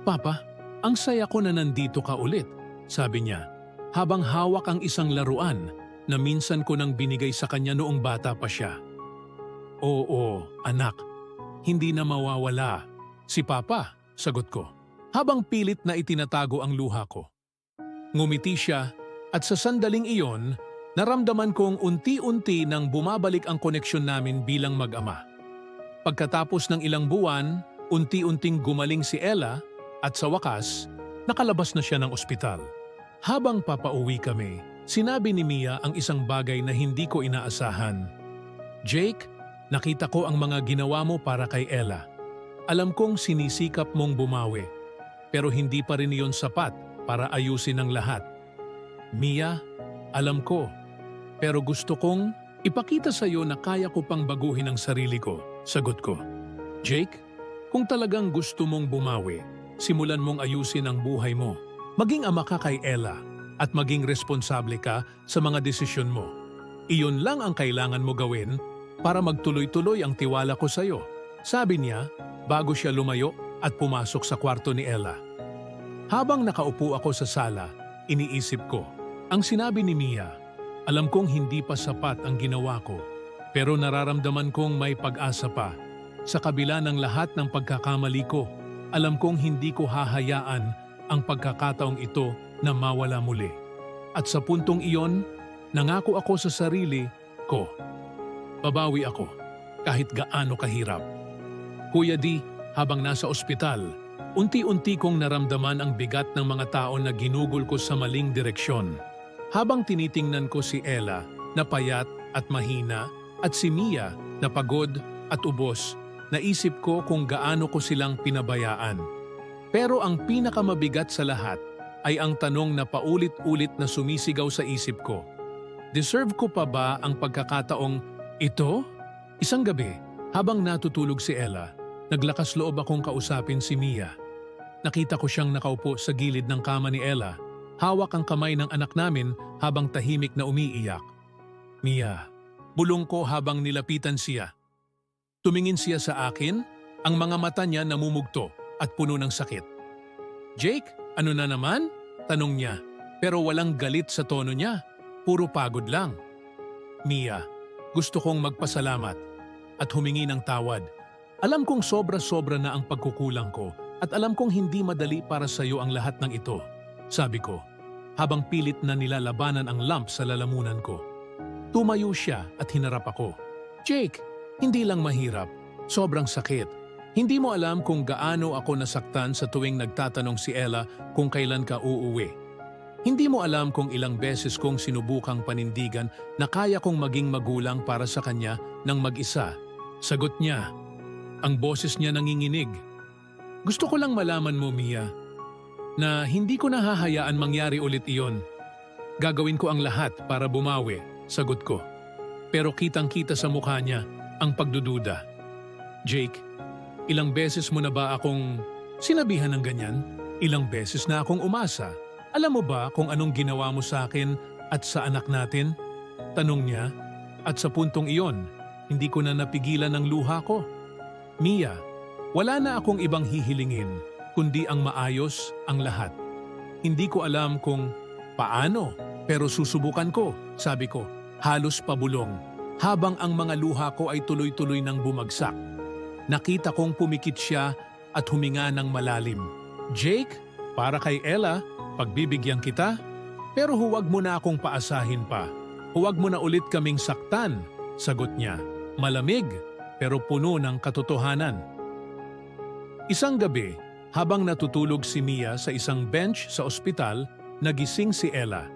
Papa, ang saya ko na nandito ka ulit, sabi niya, habang hawak ang isang laruan na minsan ko nang binigay sa kanya noong bata pa siya. Oo, anak, hindi na mawawala. Si Papa, sagot ko, habang pilit na itinatago ang luha ko. Ngumiti siya at sa sandaling iyon, naramdaman kong unti-unti nang bumabalik ang koneksyon namin bilang mag-ama. Pagkatapos ng ilang buwan, unti-unting gumaling si Ella at sa wakas, nakalabas na siya ng ospital. Habang papauwi kami, sinabi ni Mia ang isang bagay na hindi ko inaasahan. Jake, nakita ko ang mga ginawa mo para kay Ella. Alam kong sinisikap mong bumawi, pero hindi pa rin iyon sapat para ayusin ang lahat. Mia, alam ko, pero gusto kong ipakita sa iyo na kaya ko pang baguhin ang sarili ko, sagot ko. Jake, kung talagang gusto mong bumawi, simulan mong ayusin ang buhay mo. Maging ama ka kay Ella at maging responsable ka sa mga desisyon mo. Iyon lang ang kailangan mo gawin para magtuloy-tuloy ang tiwala ko sa iyo, sabi niya bago siya lumayo at pumasok sa kwarto ni Ella. Habang nakaupo ako sa sala, iniisip ko, ang sinabi ni Mia, alam kong hindi pa sapat ang ginawa ko, pero nararamdaman kong may pag-asa pa. Sa kabila ng lahat ng pagkakamali ko, alam kong hindi ko hahayaan ang pagkakataong ito na mawala muli. At sa puntong iyon, nangako ako sa sarili ko. Babawi ako, kahit gaano kahirap. Kuya D, habang nasa ospital, unti-unti kong naramdaman ang bigat ng mga tao na ginugol ko sa maling direksyon. Habang tinitingnan ko si Ella na payat at mahina at si Mia na pagod at ubos, naisip ko kung gaano ko silang pinabayaan. Pero ang pinakamabigat sa lahat ay ang tanong na paulit-ulit na sumisigaw sa isip ko. Deserve ko pa ba ang pagkakataong ito? Isang gabi, habang natutulog si Ella, naglakas loob akong kausapin si Mia. Nakita ko siyang nakaupo sa gilid ng kama ni Ella, hawak ang kamay ng anak namin habang tahimik na umiiyak. Mia, bulong ko habang nilapitan siya. Tumingin siya sa akin, ang mga mata niya namumugto at puno ng sakit. Jake, ano na naman? Tanong niya, pero walang galit sa tono niya, puro pagod lang. Mia, gusto kong magpasalamat at humingi ng tawad. Alam kong sobra-sobra na ang pagkukulang ko at alam kong hindi madali para sa iyo ang lahat ng ito, sabi ko, habang pilit na nilalabanan ang lump sa lalamunan ko. Tumayo siya at hinarap ako. Jake, hindi lang mahirap, sobrang sakit. Hindi mo alam kung gaano ako nasaktan sa tuwing nagtatanong si Ella kung kailan ka uuwi. Hindi mo alam kung ilang beses kong sinubukang panindigan na kaya kong maging magulang para sa kanya ng mag-isa. Sagot niya. Ang boses niya nanginginig. Gusto ko lang malaman mo, Mia, na hindi ko nahahayaan mangyari ulit iyon. Gagawin ko ang lahat para bumawi, sagot ko. Pero kitang-kita sa mukha niya ang pagdududa. Jake, ilang beses mo na ba akong sinabihan ng ganyan? Ilang beses na akong umasa. Alam mo ba kung anong ginawa mo sa akin at sa anak natin? Tanong niya. At sa puntong iyon, hindi ko na napigilan ng luha ko. Mia, wala na akong ibang hihilingin kundi ang maayos ang lahat. Hindi ko alam kung paano, pero susubukan ko, sabi ko, halos pabulong. Habang ang mga luha ko ay tuloy-tuloy nang bumagsak. Nakita kong pumikit siya at huminga ng malalim. Jake, para kay Ella, pagbibigyan kita, pero huwag mo na akong paasahin pa. Huwag mo na ulit kaming saktan, sagot niya. Malamig, pero puno ng katotohanan. Isang gabi, habang natutulog si Mia sa isang bench sa ospital, nagising si Ella.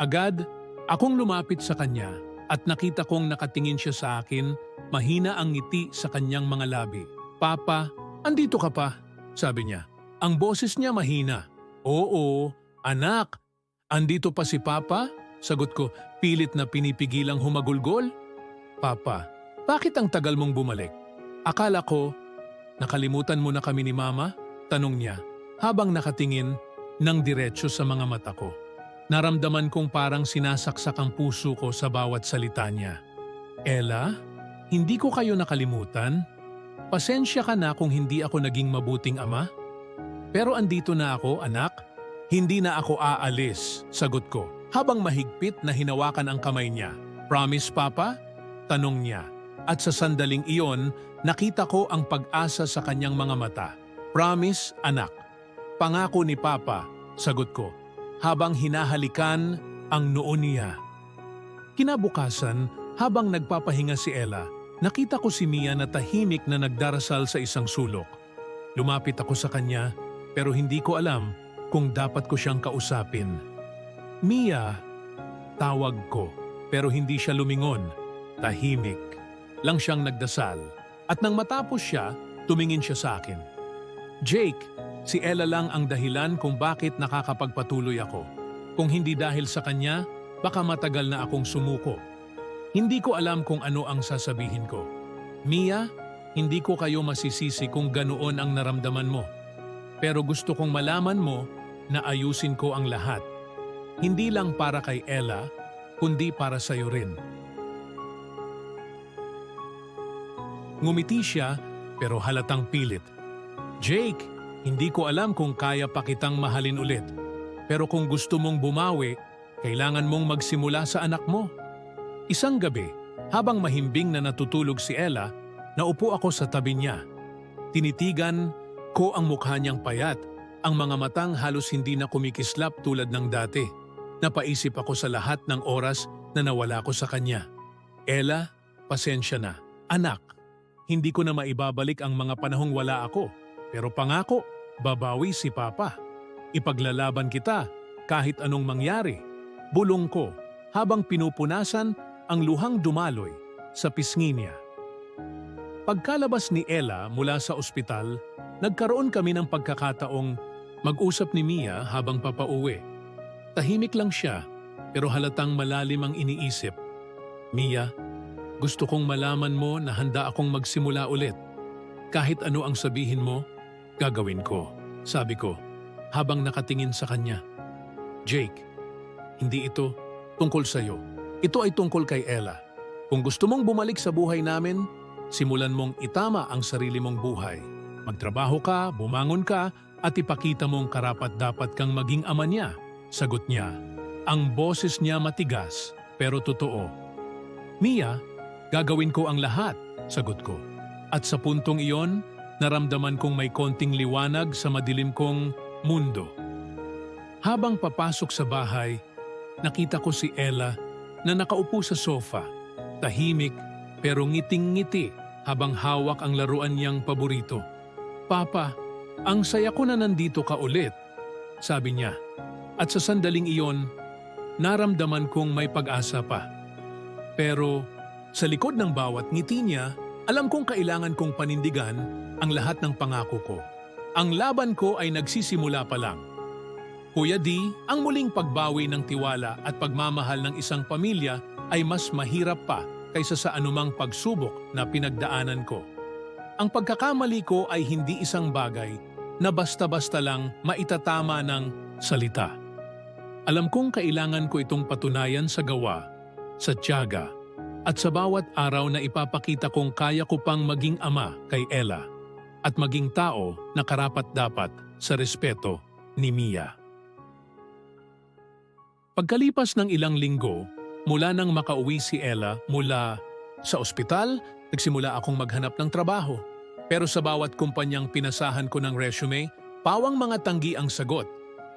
Agad, akong lumapit sa kanya at nakita kong nakatingin siya sa akin, mahina ang ngiti sa kanyang mga labi. Papa, andito ka pa, sabi niya. Ang boses niya mahina. Oo, anak, andito pa si Papa? Sagot ko, pilit na pinipigilang humagulgol. Papa, bakit ang tagal mong bumalik? Akala ko, nakalimutan mo na kami ni Mama? Tanong niya, habang nakatingin ng diretso sa mga mata ko. Naramdaman kong parang sinasaksak ang puso ko sa bawat salita niya. Ella, hindi ko kayo nakalimutan. Pasensya ka na kung hindi ako naging mabuting ama. Pero andito na ako, anak. Hindi na ako aalis, sagot ko, habang mahigpit na hinawakan ang kamay niya. Promise, Papa? Tanong niya. At sa sandaling iyon, nakita ko ang pag-asa sa kanyang mga mata. Promise, anak. Pangako ni Papa, sagot ko, habang hinahalikan ang noo niya. Kinabukasan, habang nagpapahinga si Ella, nakita ko si Mia na tahimik na nagdarasal sa isang sulok. Lumapit ako sa kanya, pero hindi ko alam kung dapat ko siyang kausapin. Mia, tawag ko, pero hindi siya lumingon. Tahimik lang siyang nagdasal. At nang matapos siya, tumingin siya sa akin. Jake, si Ella lang ang dahilan kung bakit nakakapagpatuloy ako. Kung hindi dahil sa kanya, baka matagal na akong sumuko. Hindi ko alam kung ano ang sasabihin ko. Mia, hindi ko kayo masisisi kung ganoon ang naramdaman mo. Pero gusto kong malaman mo na ayusin ko ang lahat. Hindi lang para kay Ella, kundi para sa'yo rin. Ngumiti siya, pero halatang pilit. Jake, hindi ko alam kung kaya pa kitang mahalin ulit. Pero kung gusto mong bumawi, kailangan mong magsimula sa anak mo. Isang gabi, habang mahimbing na natutulog si Ella, naupo ako sa tabi niya. Tinitigan ko ang mukha niyang payat, ang mga matang halos hindi na kumikislap tulad ng dati. Napaisip ako sa lahat ng oras na nawala ko sa kanya. Ella, pasensya na. Anak, hindi ko na maibabalik ang mga panahong wala ako. Pero pangako, babawi si Papa. Ipaglalaban kita kahit anong mangyari. Bulong ko habang pinupunasan ang luhang dumaloy sa pisngi niya. Pagkalabas ni Ella mula sa ospital, nagkaroon kami ng pagkakataong mag-usap ni Mia habang papauwi. Tahimik lang siya, pero halatang malalim ang iniisip. Mia, gusto kong malaman mo na handa akong magsimula ulit. Kahit ano ang sabihin mo, gagawin ko, sabi ko, habang nakatingin sa kanya. Jake, hindi ito tungkol sa'yo. Ito ay tungkol kay Ella. Kung gusto mong bumalik sa buhay namin, simulan mong itama ang sarili mong buhay. Magtrabaho ka, bumangon ka, at ipakita mong karapat-dapat kang maging ama niya, sagot niya. Ang boses niya matigas, pero totoo. Mia, gagawin ko ang lahat, sagot ko. At sa puntong iyon, naramdaman kong may konting liwanag sa madilim kong mundo. Habang papasok sa bahay, nakita ko si Ella na nakaupo sa sofa, tahimik pero ngiting-ngiti habang hawak ang laruan niyang paborito. Papa, ang saya ko na nandito ka ulit, sabi niya. At sa sandaling iyon, naramdaman kong may pag-asa pa. Pero sa likod ng bawat ngiti niya, alam kong kailangan kong panindigan ang lahat ng pangako ko. Ang laban ko ay nagsisimula pa lang. Kuya D, ang muling pagbawi ng tiwala at pagmamahal ng isang pamilya ay mas mahirap pa kaysa sa anumang pagsubok na pinagdaanan ko. Ang pagkakamali ko ay hindi isang bagay na basta-basta lang maitatama ng salita. Alam kong kailangan ko itong patunayan sa gawa, sa tiyaga, at sa bawat araw na ipapakita kong kaya ko pang maging ama kay Ella at maging tao na karapat-dapat sa respeto ni Mia. Pagkalipas ng ilang linggo, mula nang makauwi si Ella mula sa ospital, nagsimula akong maghanap ng trabaho. Pero sa bawat kumpanyang pinasahan ko ng resume, pawang mga tanggi ang sagot.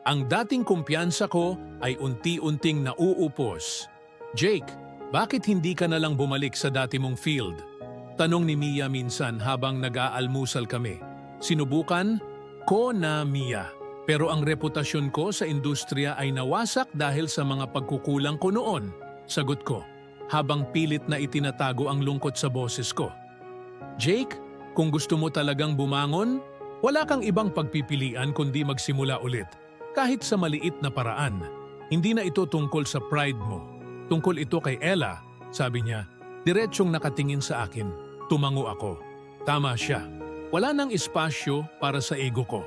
Ang dating kumpiyansa ko ay unti-unting nauupos. Jake, bakit hindi ka na lang bumalik sa dati mong field? Tanong ni Mia minsan habang nag-aalmusal kami. Sinubukan ko na Mia. Pero ang reputasyon ko sa industriya ay nawasak dahil sa mga pagkukulang ko noon. Sagot ko, habang pilit na itinatago ang lungkot sa boses ko. Jake, kung gusto mo talagang bumangon, wala kang ibang pagpipilian kundi magsimula ulit. Kahit sa maliit na paraan. Hindi na ito tungkol sa pride mo. Tungkol ito kay Ella, sabi niya. Diretsyong nakatingin sa akin. Tumango ako. Tama siya. Wala nang espasyo para sa ego ko.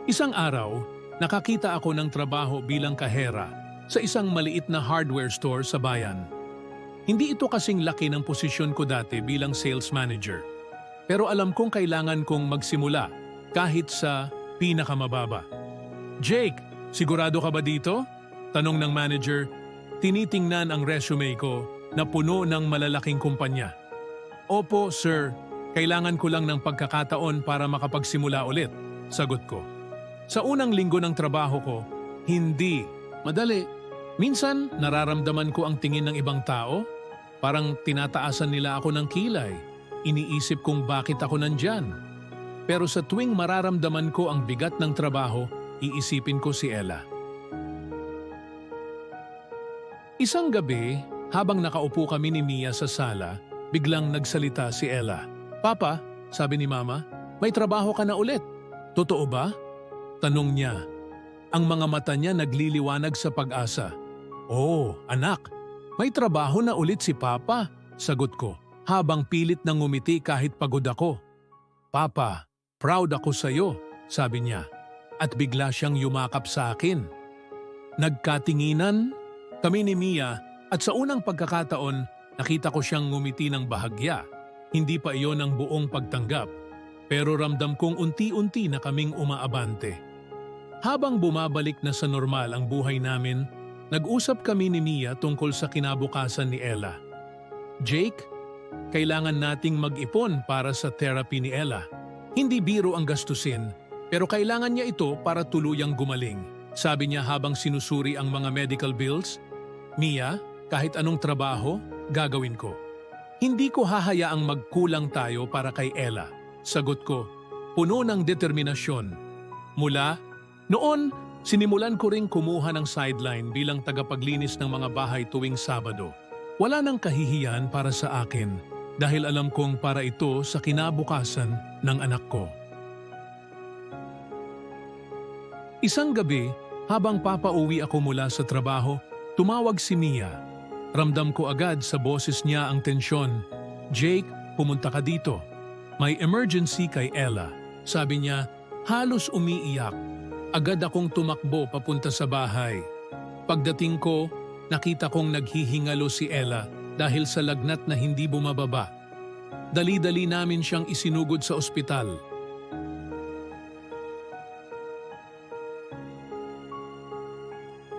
Isang araw, nakakita ako ng trabaho bilang kahera sa isang maliit na hardware store sa bayan. Hindi ito kasing laki ng posisyon ko dati bilang sales manager. Pero alam kong kailangan kong magsimula kahit sa pinakamababa. Jake, sigurado ka ba dito? Tanong ng manager, tinitingnan ang resume ko na puno ng malalaking kumpanya. Opo, sir. Kailangan ko lang ng pagkakataon para makapagsimula ulit, sagot ko. Sa unang linggo ng trabaho ko, hindi madali. Minsan, nararamdaman ko ang tingin ng ibang tao. Parang tinataasan nila ako ng kilay. Iniisip kong bakit ako nandyan. Pero sa tuwing mararamdaman ko ang bigat ng trabaho, iisipin ko si Ella. Isang gabi, habang nakaupo kami ni Mia sa sala, biglang nagsalita si Ella. Papa, sabi ni Mama, may trabaho ka na ulit. Totoo ba? Tanong niya. Ang mga mata niya nagliliwanag sa pag-asa. Oh, anak, may trabaho na ulit si Papa, sagot ko, habang pilit nang ngumiti kahit pagod ako. Papa, proud ako sa iyo, sabi niya, at bigla siyang yumakap sa akin. Nagkatinginan kami ni Mia at sa unang pagkakataon, nakita ko siyang ngumiti ng bahagya. Hindi pa iyon ang buong pagtanggap, pero ramdam kong unti-unti na kaming umaabante. Habang bumabalik na sa normal ang buhay namin, nag-usap kami ni Mia tungkol sa kinabukasan ni Ella. Jake, kailangan nating mag-ipon para sa therapy ni Ella. Hindi biro ang gastusin, pero kailangan niya ito para tuluyang gumaling. Sabi niya habang sinusuri ang mga medical bills. Mia, kahit anong trabaho, gagawin ko. Hindi ko hahayaang magkulang tayo para kay Ella. Sagot ko, puno ng determinasyon. Mula noon, sinimulan ko ring kumuha ng sideline bilang tagapaglinis ng mga bahay tuwing Sabado. Wala nang kahihiyan para sa akin dahil alam kong para ito sa kinabukasan ng anak ko. Isang gabi, habang papauwi ako mula sa trabaho, tumawag si Mia. Ramdam ko agad sa boses niya ang tensyon. Jake, pumunta ka dito. May emergency kay Ella. Sabi niya, halos umiiyak. Agad akong tumakbo papunta sa bahay. Pagdating ko, nakita kong naghihingalo si Ella dahil sa lagnat na hindi bumababa. Dali-dali namin siyang isinugod sa ospital.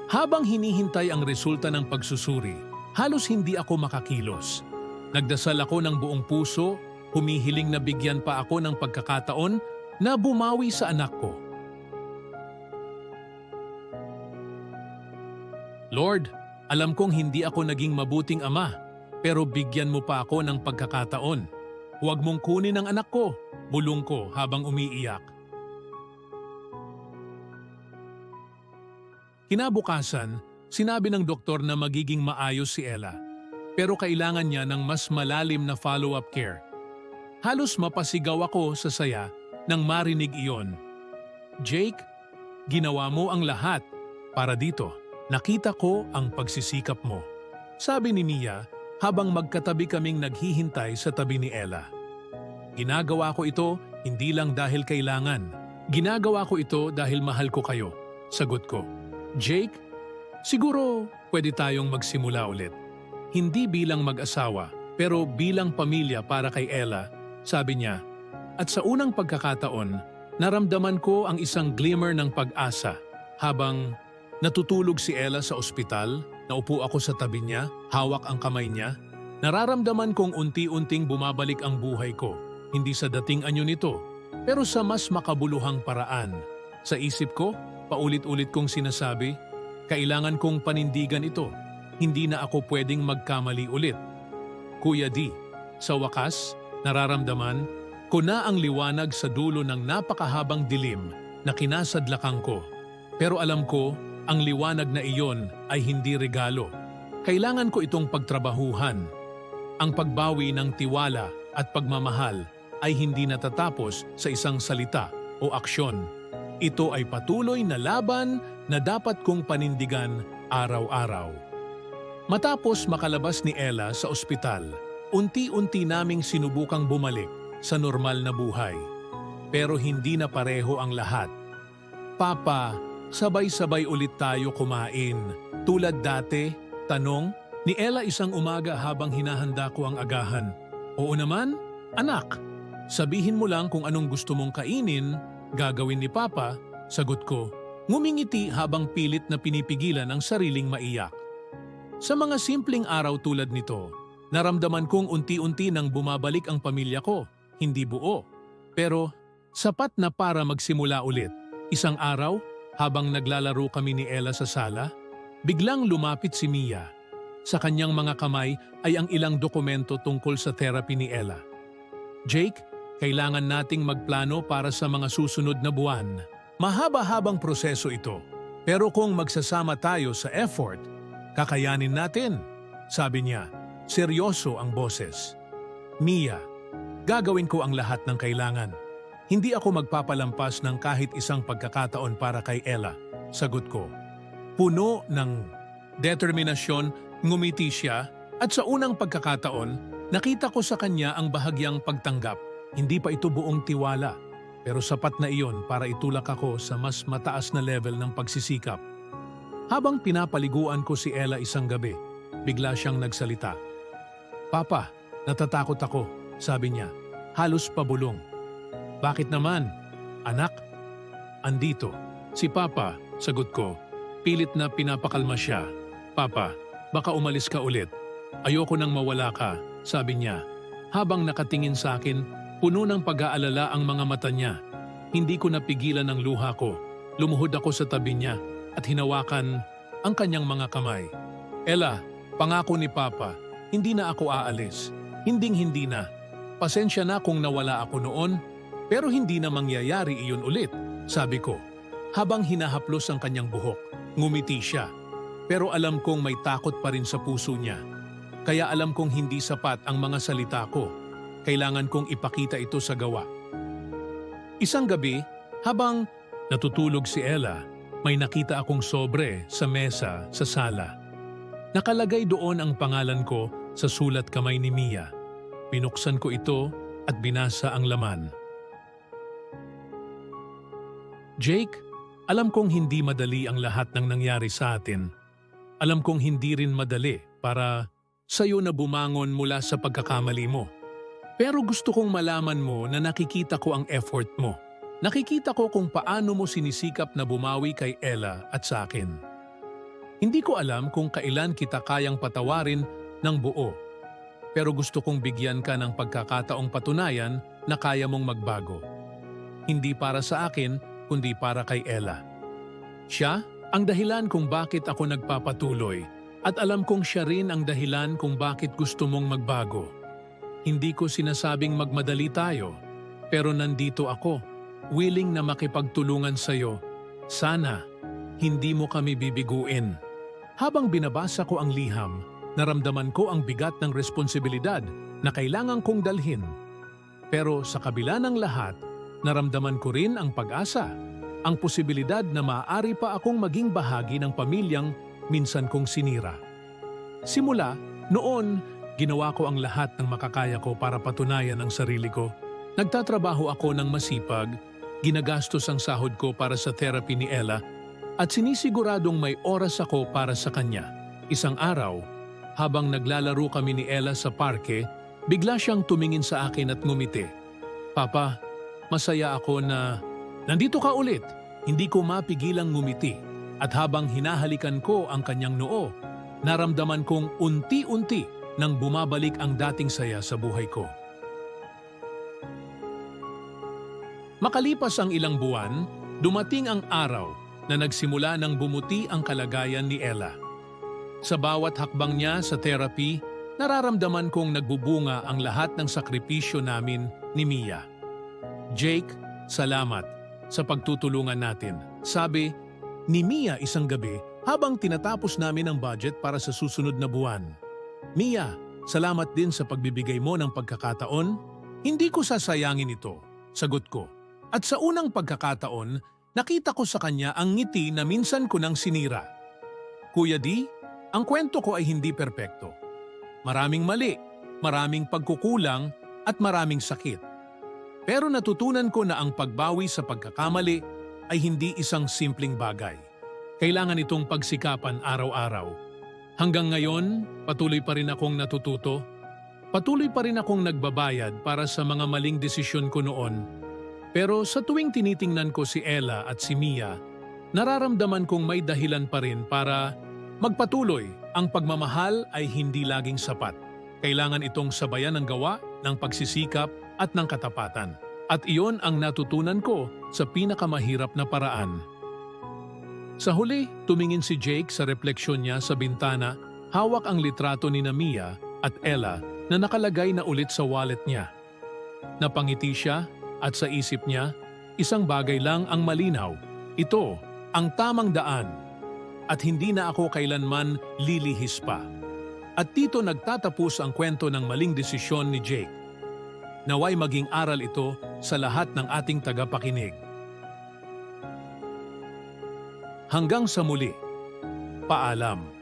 Habang hinihintay ang resulta ng pagsusuri, halos hindi ako makakilos. Nagdasal ako ng buong puso, humihiling na bigyan pa ako ng pagkakataon na bumawi sa anak ko. Lord, alam kong hindi ako naging mabuting ama, pero bigyan mo pa ako ng pagkakataon. Huwag mong kunin ang anak ko, bulong ko habang umiiyak. Kinabukasan, sinabi ng doktor na magiging maayos si Ella. Pero kailangan niya ng mas malalim na follow-up care. Halos mapasigaw ako sa saya nang marinig iyon. Jake, ginawa mo ang lahat para dito. Nakita ko ang pagsisikap mo. Sabi ni Mia habang magkatabi kaming naghihintay sa tabi ni Ella. Ginagawa ko ito hindi lang dahil kailangan. Ginagawa ko ito dahil mahal ko kayo. Sagot ko. Jake, siguro pwede tayong magsimula ulit. Hindi bilang mag-asawa, pero bilang pamilya para kay Ella, sabi niya. At sa unang pagkakataon, naramdaman ko ang isang glimmer ng pag-asa. Habang natutulog si Ella sa ospital, naupo ako sa tabi niya, hawak ang kamay niya, nararamdaman kong unti-unting bumabalik ang buhay ko. Hindi sa dating anyo nito, pero sa mas makabuluhang paraan. Sa isip ko, paulit-ulit kong sinasabi, kailangan kong panindigan ito. Hindi na ako pwedeng magkamali ulit. Kuya D, sa wakas, nararamdaman ko na ang liwanag sa dulo ng napakahabang dilim na kinasadlakan ko. Pero alam ko, ang liwanag na iyon ay hindi regalo. Kailangan ko itong pagtrabahuhan. Ang pagbawi ng tiwala at pagmamahal ay hindi natatapos sa isang salita o aksyon. Ito ay patuloy na laban na dapat kong panindigan araw-araw. Matapos makalabas ni Ella sa ospital, unti-unti naming sinubukang bumalik sa normal na buhay. Pero hindi na pareho ang lahat. Papa, sabay-sabay ulit tayo kumain. Tulad dati, tanong ni Ella isang umaga habang hinahanda ko ang agahan. Oo naman, anak. Sabihin mo lang kung anong gusto mong kainin, gagawin ni Papa, sagot ko. Ngumingiti habang pilit na pinipigilan ang sariling maiyak. Sa mga simpleng araw tulad nito, naramdaman kong unti-unti nang bumabalik ang pamilya ko, hindi buo. Pero sapat na para magsimula ulit. Isang araw, habang naglalaro kami ni Ella sa sala, biglang lumapit si Mia. Sa kanyang mga kamay ay ang ilang dokumento tungkol sa therapy ni Ella. Jake, kailangan nating magplano para sa mga susunod na buwan. Mahaba-habang proseso ito, pero kung magsasama tayo sa effort, kakayanin natin, sabi niya. Seryoso ang boses. Mia, gagawin ko ang lahat ng kailangan. Hindi ako magpapalampas ng kahit isang pagkakataon para kay Ella, sagot ko. Puno ng determinasyon, ngumiti siya at sa unang pagkakataon, nakita ko sa kanya ang bahagyang pagtanggap. Hindi pa ito buong tiwala. Pero sapat na iyon para itulak ako sa mas mataas na level ng pagsisikap. Habang pinapaliguan ko si Ella isang gabi, bigla siyang nagsalita. Papa, natatakot ako, sabi niya, halos pabulong. Bakit naman? Anak? Andito. Si Papa, sagot ko. Pilit na pinapakalma siya. Papa, baka umalis ka ulit. Ayoko nang mawala ka, sabi niya. Habang nakatingin sa akin, puno ng pag-aalala ang mga mata niya. Hindi ko napigilan ang luha ko. Lumuhod ako sa tabi niya at hinawakan ang kanyang mga kamay. Ella, pangako ni Papa, hindi na ako aalis. Hinding-hindi na. Pasensya na kung nawala ako noon, pero hindi na mangyayari iyon ulit, sabi ko. Habang hinahaplos ang kanyang buhok, ngumiti siya. Pero alam kong may takot pa rin sa puso niya. Kaya alam kong hindi sapat ang mga salita ko. Kailangan kong ipakita ito sa gawa. Isang gabi, habang natutulog si Ella, may nakita akong sobre sa mesa sa sala. Nakalagay doon ang pangalan ko sa sulat kamay ni Mia. Binuksan ko ito at binasa ang laman. Jake, alam kong hindi madali ang lahat ng nangyari sa atin. Alam kong hindi rin madali para sa'yo na bumangon mula sa pagkakamali mo. Pero gusto kong malaman mo na nakikita ko ang effort mo. Nakikita ko kung paano mo sinisikap na bumawi kay Ella at sa akin. Hindi ko alam kung kailan kita kayang patawarin ng buo. Pero gusto kong bigyan ka ng pagkakataong patunayan na kaya mong magbago. Hindi para sa akin, kundi para kay Ella. Siya ang dahilan kung bakit ako nagpapatuloy at alam kong siya rin ang dahilan kung bakit gusto mong magbago. Hindi ko sinasabing magmadali tayo, pero nandito ako, willing na makipagtulungan sa'yo. Sana, hindi mo kami bibiguin. Habang binabasa ko ang liham, naramdaman ko ang bigat ng responsibilidad na kailangan kong dalhin. Pero sa kabila ng lahat, naramdaman ko rin ang pag-asa, ang posibilidad na maaari pa akong maging bahagi ng pamilyang minsan kong sinira. Simula, noon, ginawa ko ang lahat ng makakaya ko para patunayan ang sarili ko. Nagtatrabaho ako ng masipag, ginagastos ang sahod ko para sa therapy ni Ella, at sinisiguradong may oras ako para sa kanya. Isang araw, habang naglalaro kami ni Ella sa parke, bigla siyang tumingin sa akin at ngumiti. Papa, masaya ako na nandito ka ulit. Hindi ko mapigilang ngumiti. At habang hinahalikan ko ang kanyang noo, naramdaman kong unti-unti nang bumabalik ang dating saya sa buhay ko. Makalipas ang ilang buwan, dumating ang araw na nagsimula ng bumuti ang kalagayan ni Ella. Sa bawat hakbang niya sa therapy, nararamdaman kong nagbubunga ang lahat ng sakripisyo namin ni Mia. Jake, salamat sa pagtutulungan natin. Sabi ni Mia isang gabi habang tinatapos namin ang budget para sa susunod na buwan. Mia, salamat din sa pagbibigay mo ng pagkakataon. Hindi ko sasayangin ito, sagot ko. At sa unang pagkakataon, nakita ko sa kanya ang ngiti na minsan ko nang sinira. Kuya D, ang kwento ko ay hindi perpekto. Maraming mali, maraming pagkukulang at maraming sakit. Pero natutunan ko na ang pagbawi sa pagkakamali ay hindi isang simpleng bagay. Kailangan itong pagsikapan araw-araw. Hanggang ngayon, patuloy pa rin akong natututo. Patuloy pa rin akong nagbabayad para sa mga maling desisyon ko noon. Pero sa tuwing tinitingnan ko si Ella at si Mia, nararamdaman kong may dahilan pa rin para magpatuloy. Ang pagmamahal ay hindi laging sapat. Kailangan itong sabayan ng gawa, ng pagsisikap at ng katapatan. At iyon ang natutunan ko sa pinakamahirap na paraan. Sa huli, tumingin si Jake sa refleksyon niya sa bintana, hawak ang litrato ni Mia at Ella na nakalagay na ulit sa wallet niya. Napangiti siya at sa isip niya, isang bagay lang ang malinaw. Ito, ang tamang daan. At hindi na ako kailanman lilihis pa. At dito nagtatapos ang kwento ng maling desisyon ni Jake. Naway maging aral ito sa lahat ng ating tagapakinig. Hanggang sa muli, paalam.